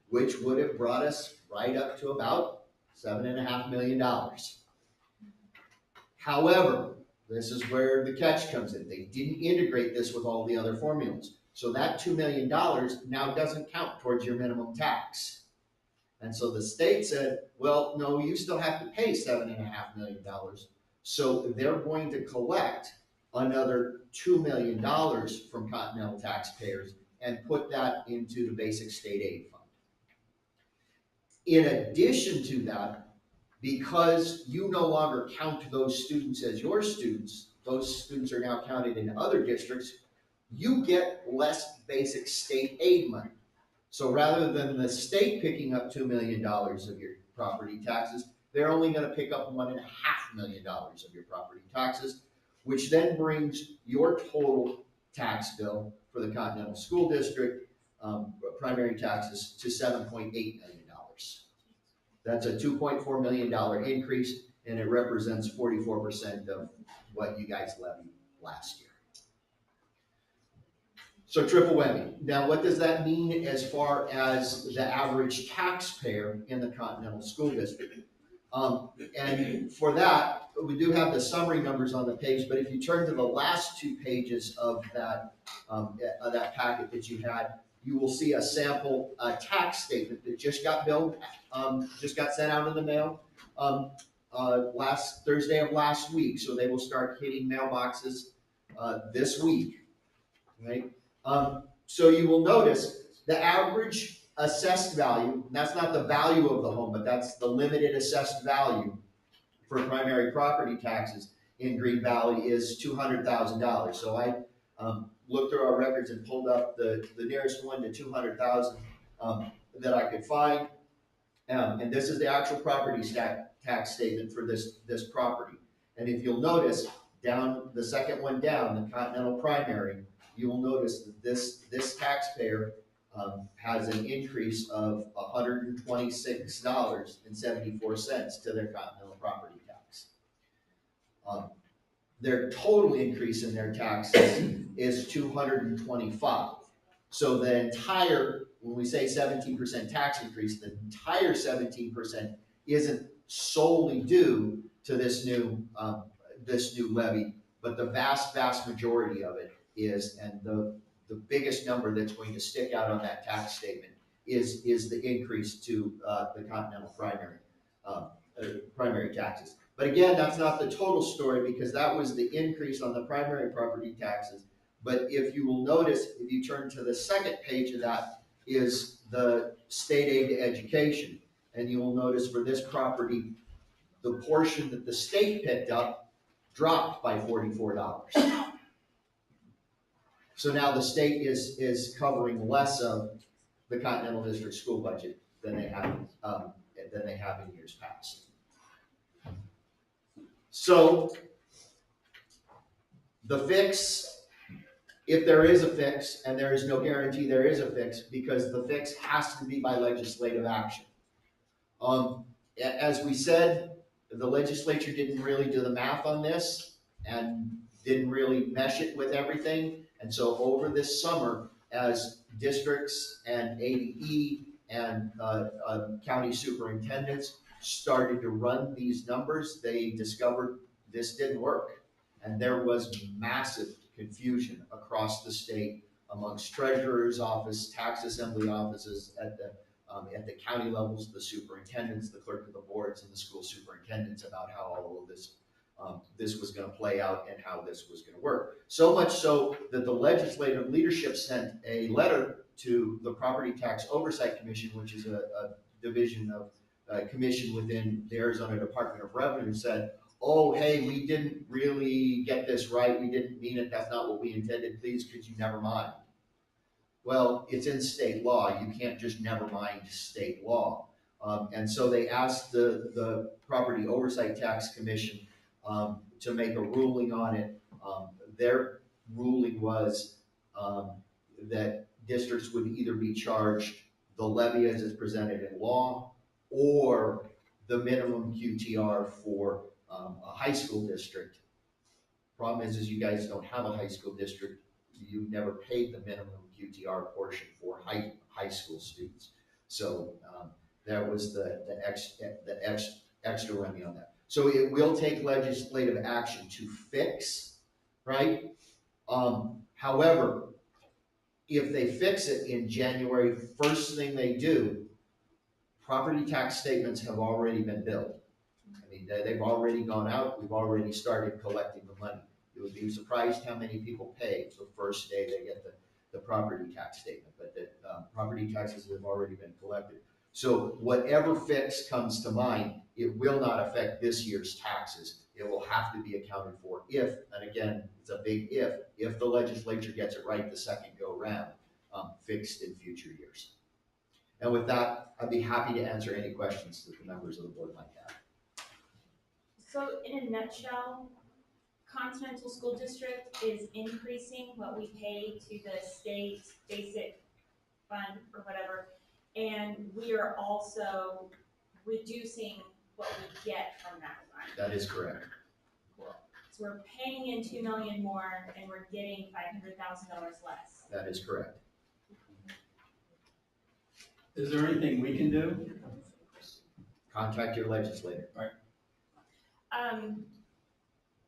which would have brought us right up to about $7.5 million. However, this is where the catch comes in. They didn't integrate this with all the other formulas. So that $2 million now doesn't count towards your minimum tax. And so the state said, well, no, you still have to pay $7.5 million. So they're going to collect another $2 million from Continental taxpayers and put that into the basic state aid fund. In addition to that, because you no longer count those students as your students, those students are now counted in other districts, you get less basic state aid money. So rather than the state picking up $2 million of your property taxes, they're only gonna pick up $1.5 million of your property taxes, which then brings your total tax bill for the Continental School District, primary taxes, to $7.8 million. That's a $2.4 million increase, and it represents 44% of what you guys levied last year. So triple whammy. Now, what does that mean as far as the average taxpayer in the Continental School District? And for that, we do have the summary numbers on the page, but if you turn to the last 2 pages of that packet that you had, you will see a sample tax statement that just got billed, just got sent out in the mail last Thursday of last week. So they will start hitting mailboxes this week, right? So you will notice the average assessed value, that's not the value of the home, but that's the limited assessed value for primary property taxes in Green Valley is $200,000. So I looked through our records and pulled up the nearest one to 200,000 that I could find. And this is the actual property tax statement for this property. And if you'll notice, down the second one down, the Continental primary, you will notice that this taxpayer has an increase of $126.74 to their Continental property tax. Their total increase in their taxes is $225. So the entire, when we say 17% tax increase, the entire 17% isn't solely due to this new levy, but the vast majority of it is, and the biggest number that's going to stick out on that tax statement is the increase to the Continental primary taxes. But again, that's not the total story, because that was the increase on the primary property taxes. But if you will notice, if you turn to the second page of that, is the state aid to education. And you will notice for this property, the portion that the state picked up dropped by $44. So now the state is covering less of the Continental District school budget than they have in years past. So the fix, if there is a fix, and there is no guarantee there is a fix, because the fix has to be by legislative action. As we said, the legislature didn't really do the math on this and didn't really mesh it with everything. And so over this summer, as districts and ADE and county superintendents started to run these numbers, they discovered this didn't work. And there was massive confusion across the state amongst treasurer's office, tax assembly offices at the county levels, the superintendents, the clerk of the boards, and the school superintendents about how all of this was going to play out and how this was going to work. So much so that the legislative leadership sent a letter to the Property Tax Oversight Commission, which is a division of commission within the Arizona Department of Revenue, said, oh, hey, we didn't really get this right. We didn't mean it. That's not what we intended. Please, could you never mind? Well, it's in state law, you can't just never mind state law. And so they asked the Property Oversight Tax Commission, to make a ruling on it. Their ruling was, that districts would either be charged the levy as is presented in law, or the minimum QTR for, a high school district. Problem is you guys don't have a high school district, you never paid the minimum QTR portion for high school students. So, that was the extra money on that. So it will take legislative action to fix, right? However, if they fix it in January, first thing they do, property tax statements have already been billed. I mean, they've already gone out, we've already started collecting the money. You would be surprised how many people pay the first day they get the property tax statement, but the property taxes have already been collected. So whatever fix comes to mind, it will not affect this year's taxes. It will have to be accounted for if, and again, it's a big if the legislature gets it right the second go round, fixed in future years. And with that, I'd be happy to answer any questions that the members of the board might have. So in a nutshell, Continental School District is increasing what we pay to the state basic fund or whatever, and we are also reducing what we get from that fund. That is correct. So we're paying in $2 million more and we're getting $500,000 less. That is correct. Is there anything we can do? Contact your legislator.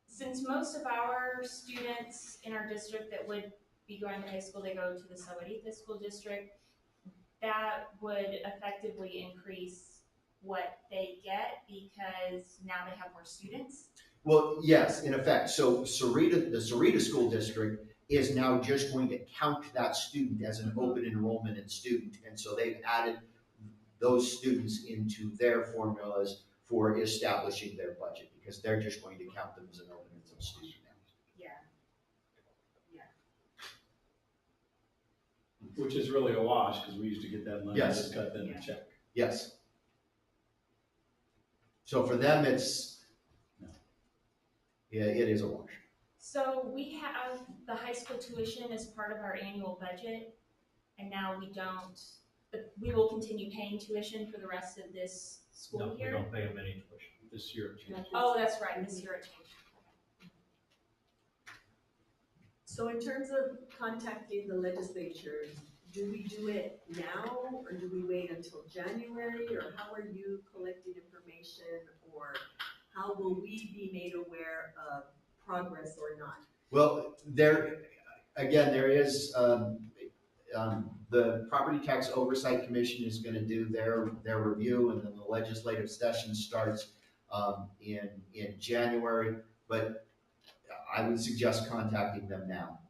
Since most of our students in our district that would be going to high school, they go to the Sahuarita School District, that would effectively increase what they get because now they have more students. Well, yes, in effect. So the Sahuarita School District is now just going to count that student as an open enrollment and student. And so they've added those students into their formulas for establishing their budget because they're just going to count them as an open enrollment student now. Yeah. Which is really a wash, because we used to get that money, Yes. just cut them a check. Yes. So for them, it's, yeah, it is a wash. So we have the high school tuition as part of our annual budget, and now we don't, but we will continue paying tuition for the rest of this school No, we year. don't pay them any tuition. This year it changed. Oh, that's right, this year it changed. So in terms of contacting the legislature, do we do it now or do we wait until January? Or how are you collecting information, or how will we be made aware of progress or not? Well, there is, the Property Tax Oversight Commission is gonna do their review, and then the legislative session starts, in January, but I would suggest contacting them now,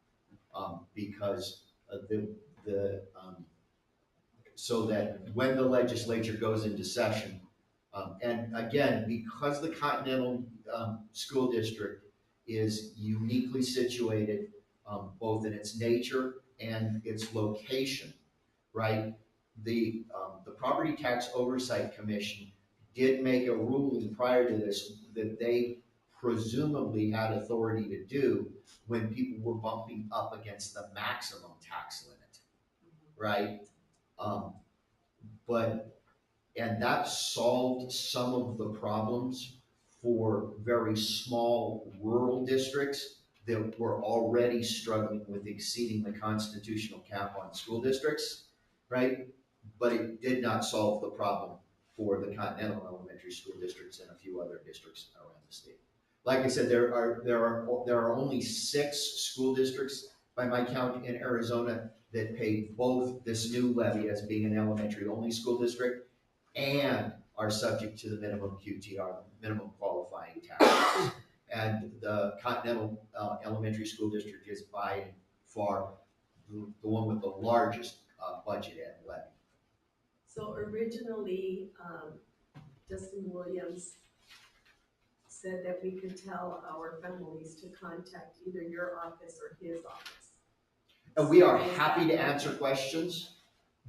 because so that when the legislature goes into session, and again, because the Continental, School District is uniquely situated, both in its nature and its location, right? The Property Tax Oversight Commission did make a ruling prior to this that they presumably had authority to do when people were bumping up against the maximum tax limit, right? And that solved some of the problems for very small rural districts that were already struggling with exceeding the constitutional cap on school districts, right? But it did not solve the problem for the Continental Elementary School Districts and a few other districts around the state. Like I said, there are only 6 school districts by my count in Arizona that pay both this new levy as being an elementary only school district and are subject to the minimum QTR, minimum qualifying tax. And the Continental Elementary School District is by far the one with the largest budget and levy. So originally, Justin Williams said that we could tell our families to contact either your office or his office. And we are happy to answer questions,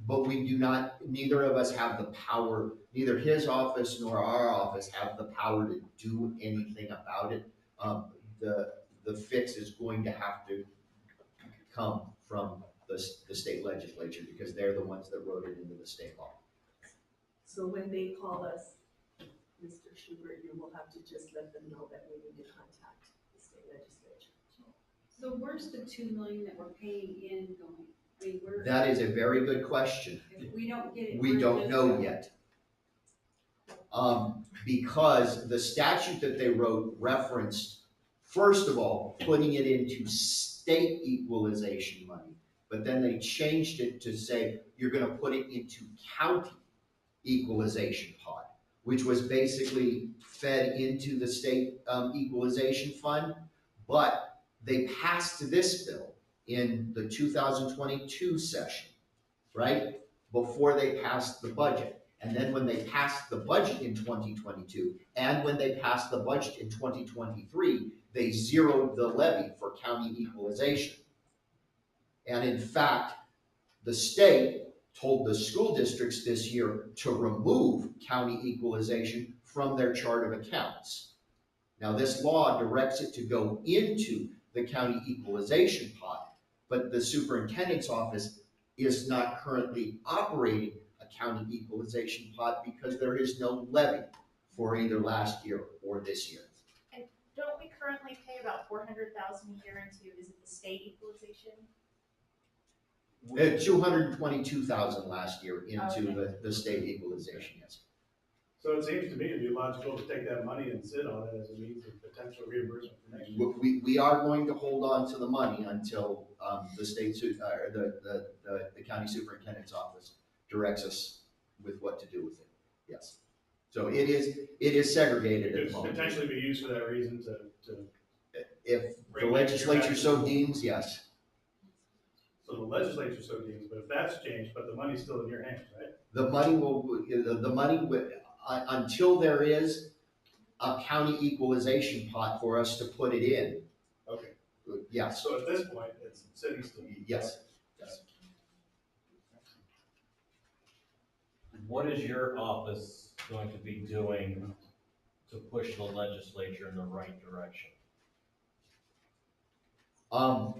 but we do not, neither of us have the power, neither his office nor our office have the power to do anything about it. The fix is going to have to come from the state legislature because they're the ones that wrote it into the state law. So when they call us, Mr. Schubert, you will have to just let them know that we need to contact the state legislature. So where's the 2 million that we're paying in going? I mean, we're, That is a very good question. if we don't get it. We we're don't just- know yet. Because the statute that they wrote referenced, first of all, putting it into state equalization money. But then they changed it to say you're gonna put it into county equalization pot, which was basically fed into the state equalization fund. But they passed this bill in the 2022 session, right? Before they passed the budget. And then when they passed the budget in 2022, and when they passed the budget in 2023, they zeroed the levy for county equalization. And in fact, the state told the school districts this year to remove county equalization from their chart of accounts. Now, this law directs it to go into the county equalization pot, but the superintendent's office is not currently operating a county equalization pot because there is no levy for either last year or this year. Don't we currently pay about 400,000 a year into, is it the state equalization? 222,000 last year into Okay. the state equalization, yes. So it seems to me to be logical to take that money and sit on it as a means of potential reimbursement for next year. We are going to hold on to the money until the county superintendent's office directs us with what to do with it, yes. So it is segregated at Could the moment. potentially be used for that reason to, If the legislature so deems, yes. so the legislature so deems, but if that's changed, but the money's still in your hands, right? The money will, until there is a county equalization pot for us to put it in, Okay, yes, so at this point, it's sitting still. yes. What is your office going to be doing to push the legislature in the right direction? I'm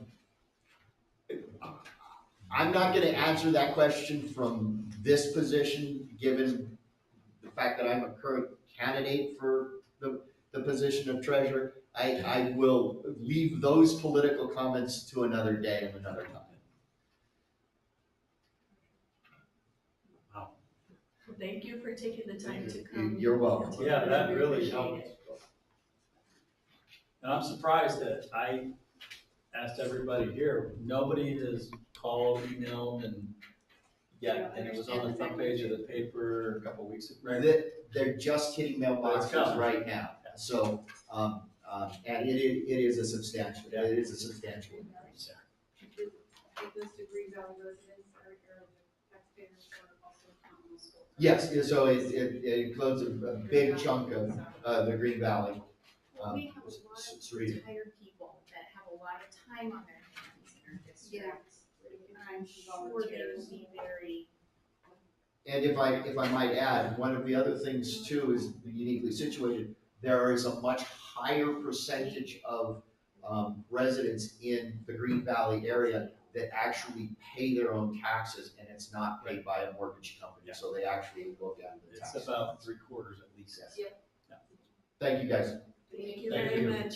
not gonna answer that question from this position, given the fact that I'm a current candidate for the position of treasurer. I will leave those political comments to another day and another time. Thank you for taking the time to come. You're welcome. Yeah, that We really appreciate helped. it. And I'm surprised that I asked everybody here, nobody has called, emailed, and it was on the front page of the paper a couple weeks ago, right? They're just hitting It's mailboxes coming. right now, so, and it is a substantial increase. If those Green Valley residents or the taxpayers are also counting school. Yes, so it includes a big chunk of the Green Valley. Well, we have a lot Sarita. of retired people that have a lot of time on their hands in our district. Yeah. I'm sure they will be very, And if I might add, one of the other things too is uniquely situated. There is a much higher percentage of residents in the Green Valley area that actually pay their own taxes, and it's not paid by a mortgage company, so they actually look at the It's taxes. about 3/4 at least. Thank you, guys. Thank you Thank very you. much.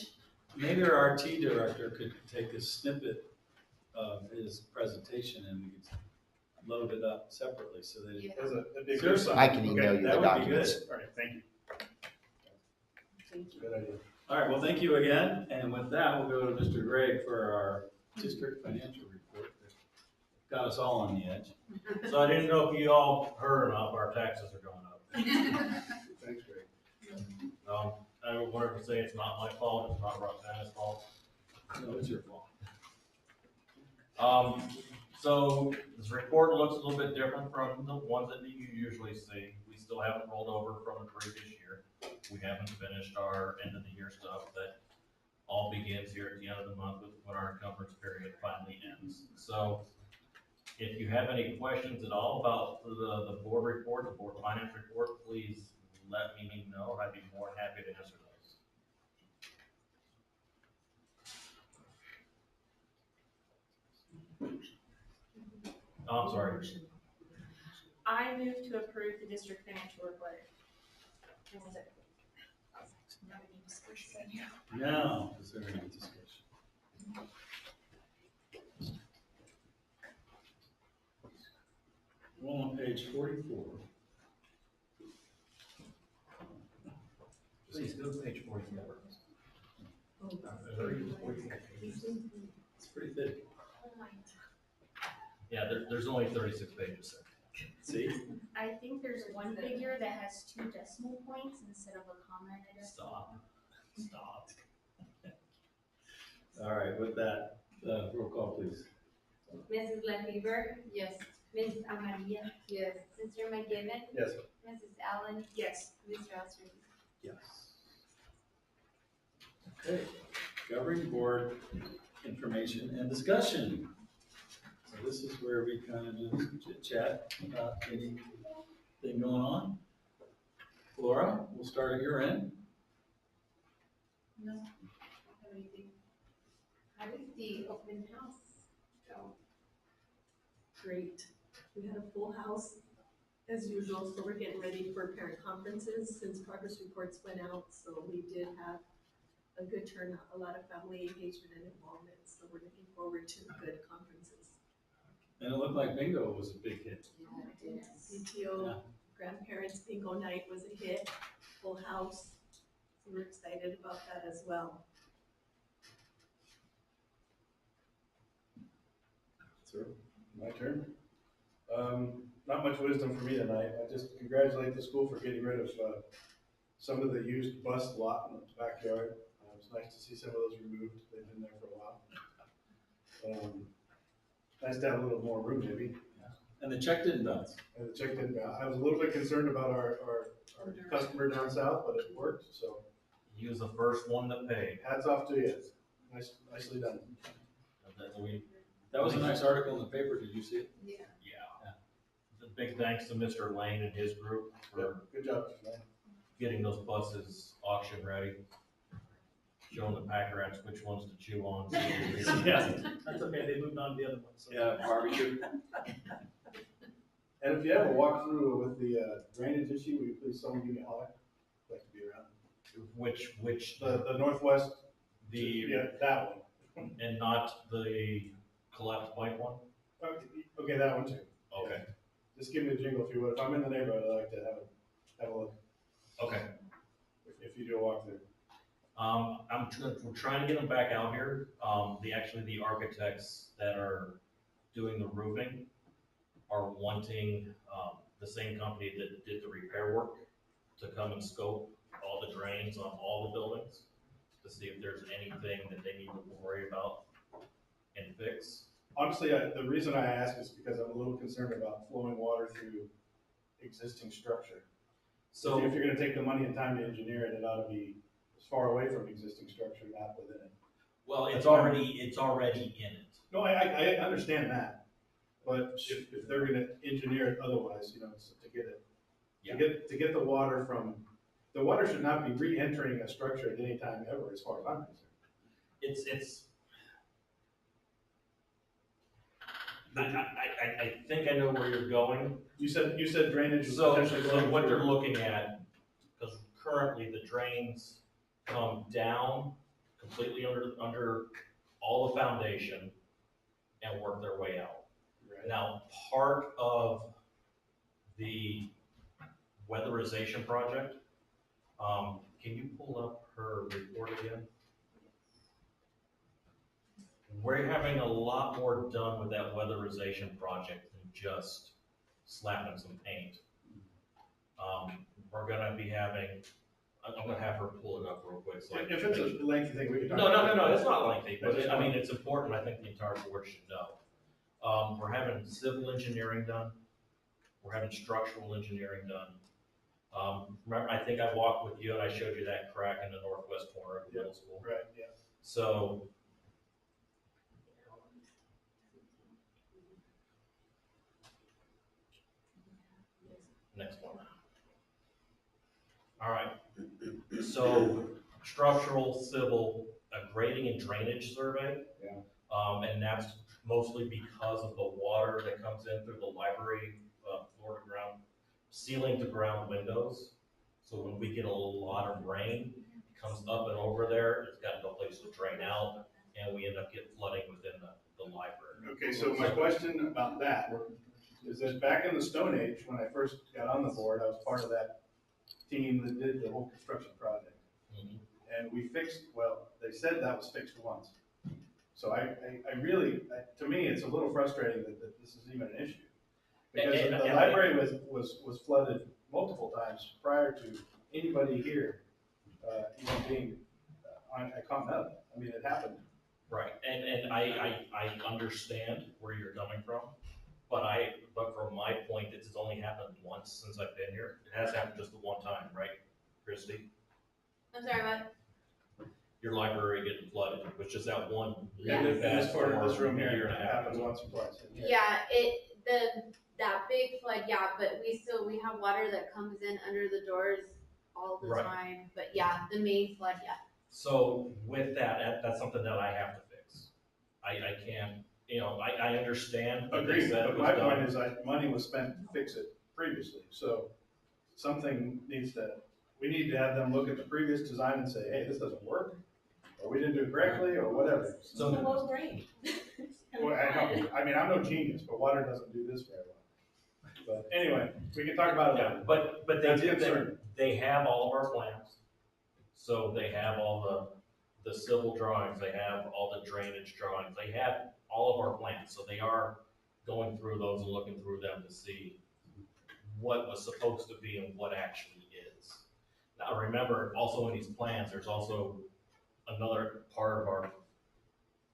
Maybe our RT director could take a snippet of his presentation and we could load it up separately so that it. That'd be a good Seriously. sign. I can email you the That would be documents. good. All right, thank you. Thank you. Good idea. All right, well, thank you again, and with that, we'll go to Mr. Gregg for our district financial report. That got us all on the edge. So I didn't know if you all heard or not, but our taxes are going up. Thanks, Greg. I wanted to say it's not my fault, it's not Roxanna's fault. No, it's your fault. So this report looks a little bit different from the ones that you usually see. We still haven't rolled over from the previous year. We haven't finished our end of the year stuff, but all begins here at the end of the month when our encumbrance period finally ends. So if you have any questions at all about the board report, the board finance report, please let me know. I'd be more than happy to answer those. Oh, I'm sorry. I move to approve the district financial report. Now, is there any discussion? Well, on page 44. Please go to page 44. It's pretty thick. Yeah, there's only 36 pages. See? I think there's one figure that has 2 decimal points instead of a comma and a decimal. Stop. All right, with that, roll call, please. Mrs. LaFever, Yes. Mrs. Amarilla, Yes. Mr. McGivern, Yes. Mrs. Allen, Yes. Mr. Osterman. Yes. Okay, governing board information and discussion. So this is where we kind of just chit chat about anything going on. Laura, we'll start at your end. No, I don't have anything. How did the open house go? Great. We had a full house as usual, so we're getting ready for parent conferences since progress reports went out. So we did have a good turnout, a lot of family engagement and involvement. So we're looking forward to good conferences. And it looked like bingo was a big hit. CTO, Yeah. grandparents bingo night was a hit, full house. So we're excited about that as well. Sir? My turn. Not much wisdom for me tonight. I just congratulate the school for getting rid of some of the used bus lot in the backyard. It's nice to see some of those removed. They've been there for a while. Nice to have a little more room maybe. And the check didn't bounce. And the check didn't bounce. I was a little bit concerned about our customer down south, but it worked, so He was the first one that paid. hats off to you. Nicely done. That was a nice article in the paper. Did you see it? Yeah. Yeah. A big thanks to Mr. Lane and his group for Good job, man. getting those buses auction ready. Showing the pack rats which ones to chew on. Yeah. That's okay, they moved on to the other ones. Yeah, barbecue. And if you have a walkthrough with the drainage issue, will you please someone give me a holler? I'd like to be around. Which, The northwest, the, yeah, that one. and not the collapsed pipe one? Okay, that one too. Okay, Just give me a jingle if you would. If I'm in the neighborhood, I'd like to have a look, okay. if you do a walkthrough. We're trying to get them back out here. The architects that are doing the roofing are wanting, the same company that did the repair work to come and scope all the drains on all the buildings to see if there's anything that they need to worry about and fix. Honestly, the reason I ask is because I'm a little concerned about flowing water through existing structure. So, If you're gonna take the money and time to engineer it, it ought to be as far away from existing structure, not within it. well, it's That's all. already in it. No, I understand that, but if they're gonna engineer it otherwise, so to get it, Yeah. to get the water the water should not be re-entering a structure at any time ever, as far as I'm concerned. I think I know where you're going. You said drainage was So potentially flowing what they're through. looking at, because currently the drains come down completely under all the foundation and work their way out. Right. Now, part of the weatherization project, can you pull up her report again? We're having a lot more done with that weatherization project than just slapping some paint. We're gonna be having, I'm gonna have her pull it up real quick. So I can If it's make- a lengthy thing, we can talk. No, about it. it's not lengthy, but I mean, it's important, I think the entire board should know. We're having civil engineering done, we're having structural engineering done. Remember, I think I walked with you and I showed you that crack in the northwest corner of the middle school. Right, yeah. So. Next one. All right, so structural, civil, a grading and drainage survey. Yeah. And that's mostly because of the water that comes in through the library, floor to ground, ceiling to ground windows. So when we get a lot of rain, it comes up and over there, it's got no place to drain out, and we end up getting flooding within the library. Okay, so my question about that is that back in the Stone Age, when I first got on the board, I was part of that team that did the whole construction project. Mhm. And we fixed, well, they said that was fixed once. So I really, to me, it's a little frustrating that this is even an issue. Because And the library was flooded multiple times prior to anybody here, even being on a Continental. I mean, it happened. Right, and I understand where you're coming from, but from my point, it's only happened once since I've been here. It has happened just the one time, right, Christie? I'm sorry, what? Your library getting flooded, it was just that one Yeah. really In bad this part of this storm room a here, year and it a half happens ago. once or twice. Yeah, that big flood, yeah, but we have water that comes in under the doors all the Right. time. But yeah, the main flood, yeah. So with that's something that I have to fix. I can't, I understand. that they Agreed, said it but was my done. point is that money was spent to fix it previously, so something we need to have them look at the previous design and say, hey, this doesn't work, or we didn't do it correctly, or whatever. It's a low grade. Well, I mean, I'm no genius, but water doesn't do this very well. But anyway, we can talk about it Yeah, later. but they That's did, concerning. they have all of our plans. So they have all the civil drawings, they have all the drainage drawings, they have all of our plans. So they are going through those and looking through them to see what was supposed to be and what actually is. Now, remember, also in these plans, there's also another part of our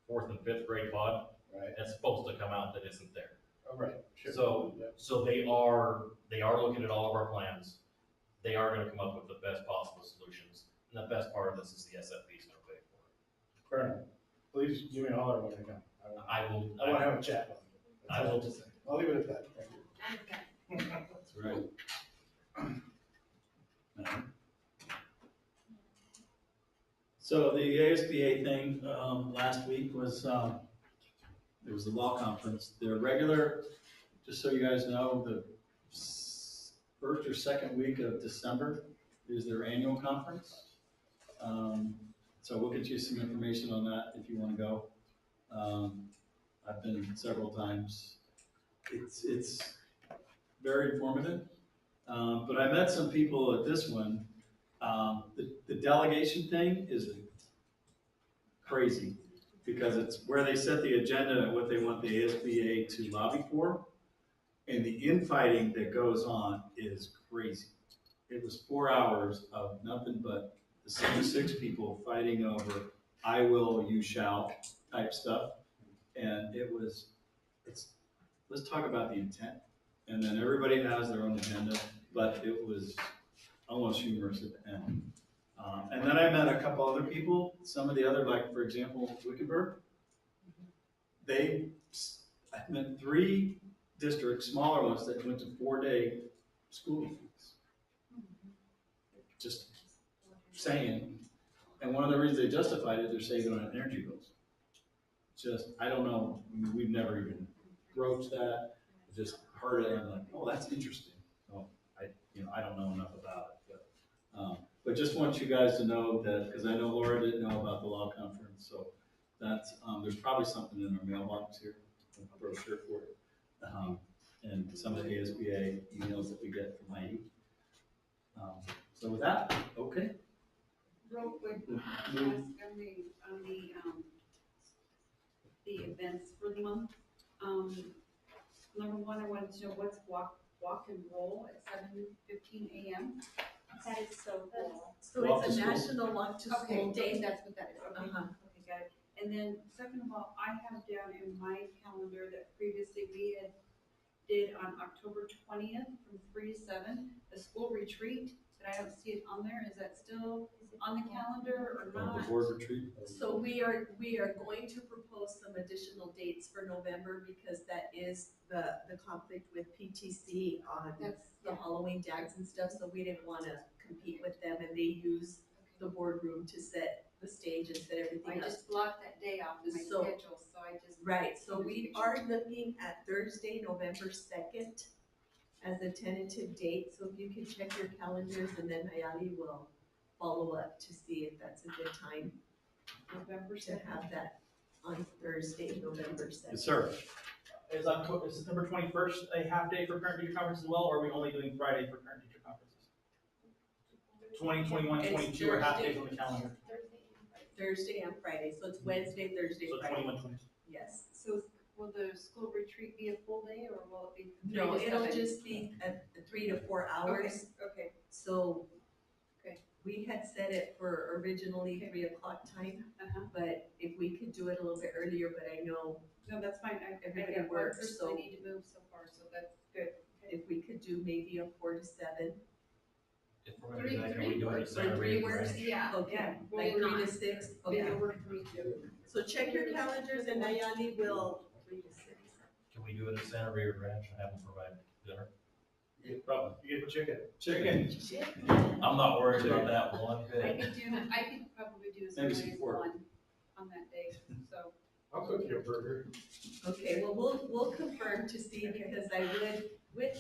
4th and 5th grade pod Right, that's supposed to come out that isn't there. all right, sure. So they are looking at all of our plans. They are gonna come up with the best possible solutions. And the best part of this is the SFP is gonna pay for it. Fair enough. Please give me a holler when they come. I will, I want to have a chat with them. I will, I'll leave it at that. Thank you. That's right. So the ASBA thing, last week was, there was the law conference. Their regular, just so you guys know, the first or second week of December is their annual conference. So we'll get you some information on that if you want to go. I've been several times. It's very informative. But I met some people at this one. The delegation thing is crazy because it's where they set the agenda and what they want the ASBA to lobby for. And the infighting that goes on is crazy. It was 4 hours of nothing but the same 6 people fighting over I will, you shall type stuff. And let's talk about the intent. And then everybody has their own agenda, but it was almost humorous at the end. And then I met a couple other people, some of the other, like for example, Wickenburg. I met 3 districts, smaller ones, that went to 4-day school weeks. Just saying. And one of the reasons they justified it, they're saving on energy bills. Just, I don't know, I mean, we've never even broached that, just heard it, and I'm like, oh, that's interesting. So I don't know enough about it, but just want you guys to know that, because I know Laura didn't know about the law conference, so that's, there's probably something in our mailbox here, a brochure for it. And some of the ASBA emails that we get from Heidi. So with that, okay. Real quick, Move. ask on the events for the month. Number one, I wanted to know what's walk and roll at 7:15 a.m. That is so cool. So Walk it's to a school. national walk to Okay, school day. that's what that is. Okay. Uh-huh. Okay, got it. And then second of all, I have down in my calendar that previously we had did on October 20th from 3 to 7, a school retreat but I don't see it on there. Is that still on the calendar or The not? board retreat? So we are going to propose some additional dates for November because that is the conflict with PTC on the Halloween tags and stuff, so we didn't wanna compete with them, and they use the boardroom to set the stage and set I everything up. just blocked that day off in my So- schedule, so I just. Right, so we are looking at Thursday, November 2nd as a tentative date, so if you can check your calendars, and then Nayeli will follow up to see if that's a good time November to 2nd. have that on Thursday, November 2nd. Yes, sir. Is September 21st a half day for parent teacher conference as well, or are we only doing Friday for parent teacher conferences? 20, 21, It's 22 are half Thursday. days on the calendar. Thursday and Friday, so it's Wednesday, Thursday, So Friday. 21, 22. Yes. So will the school retreat be a full day or will it be? No, 3 to it'll 7? just be 3 to 4 hours. Okay, So. Okay. We had set it for originally 3 o'clock time, uh-huh. but if we could do it a little bit earlier, but I know No, that's fine. Everybody got one works, person so- I need to move so far, so that's good. if we could do maybe a 4 to 7. If we're gonna do that, can we do it at Three Saturday? works? Branch? Yeah. Okay, We'll like do 3 to nine. 6, Yeah, okay. we're 3 too. So check your calendars and Nayeli will, 3 to 6. Can we do it at Santa Maria Ranch and have them provide dinner? Probably, you get chicken. Chicken. I'm not worried about that one I bit. I could probably do as Maybe early some as pork. 1 on that day, so. I'll cook you a burger. Okay, well, we'll confirm to see, because I would,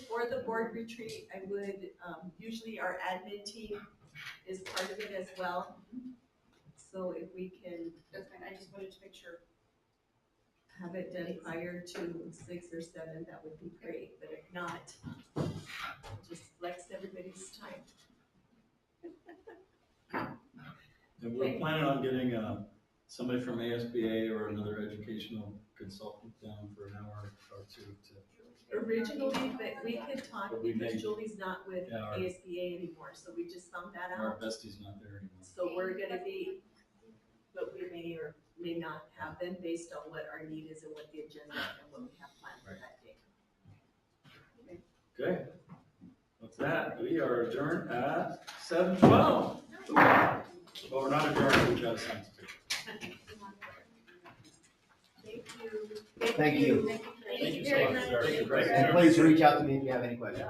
for the board retreat, I would, usually our admin team is part of it as well. So if we can That's fine, I just wanted to make sure. have it done prior to 6 or 7, that would be great, but if not, just flex everybody's time. And we're planning on getting, somebody from ASBA or another educational consultant down for an hour or two to. Originally, but we could talk But we because may- Julie's not with Yeah, our- ASBA anymore, so we just found that Our out. bestie's not there anymore. So we're gonna be, but we may or may not have them based on what our need is and what the agenda and what we have planned for that day. Okay. With that, we are adjourned at 7:12. Well, we're not adjourned, we've got a science to do. Thank you. Thank you. Thank you so very much, much. sir. Thank you, Greg. And please reach out to me if you have any questions.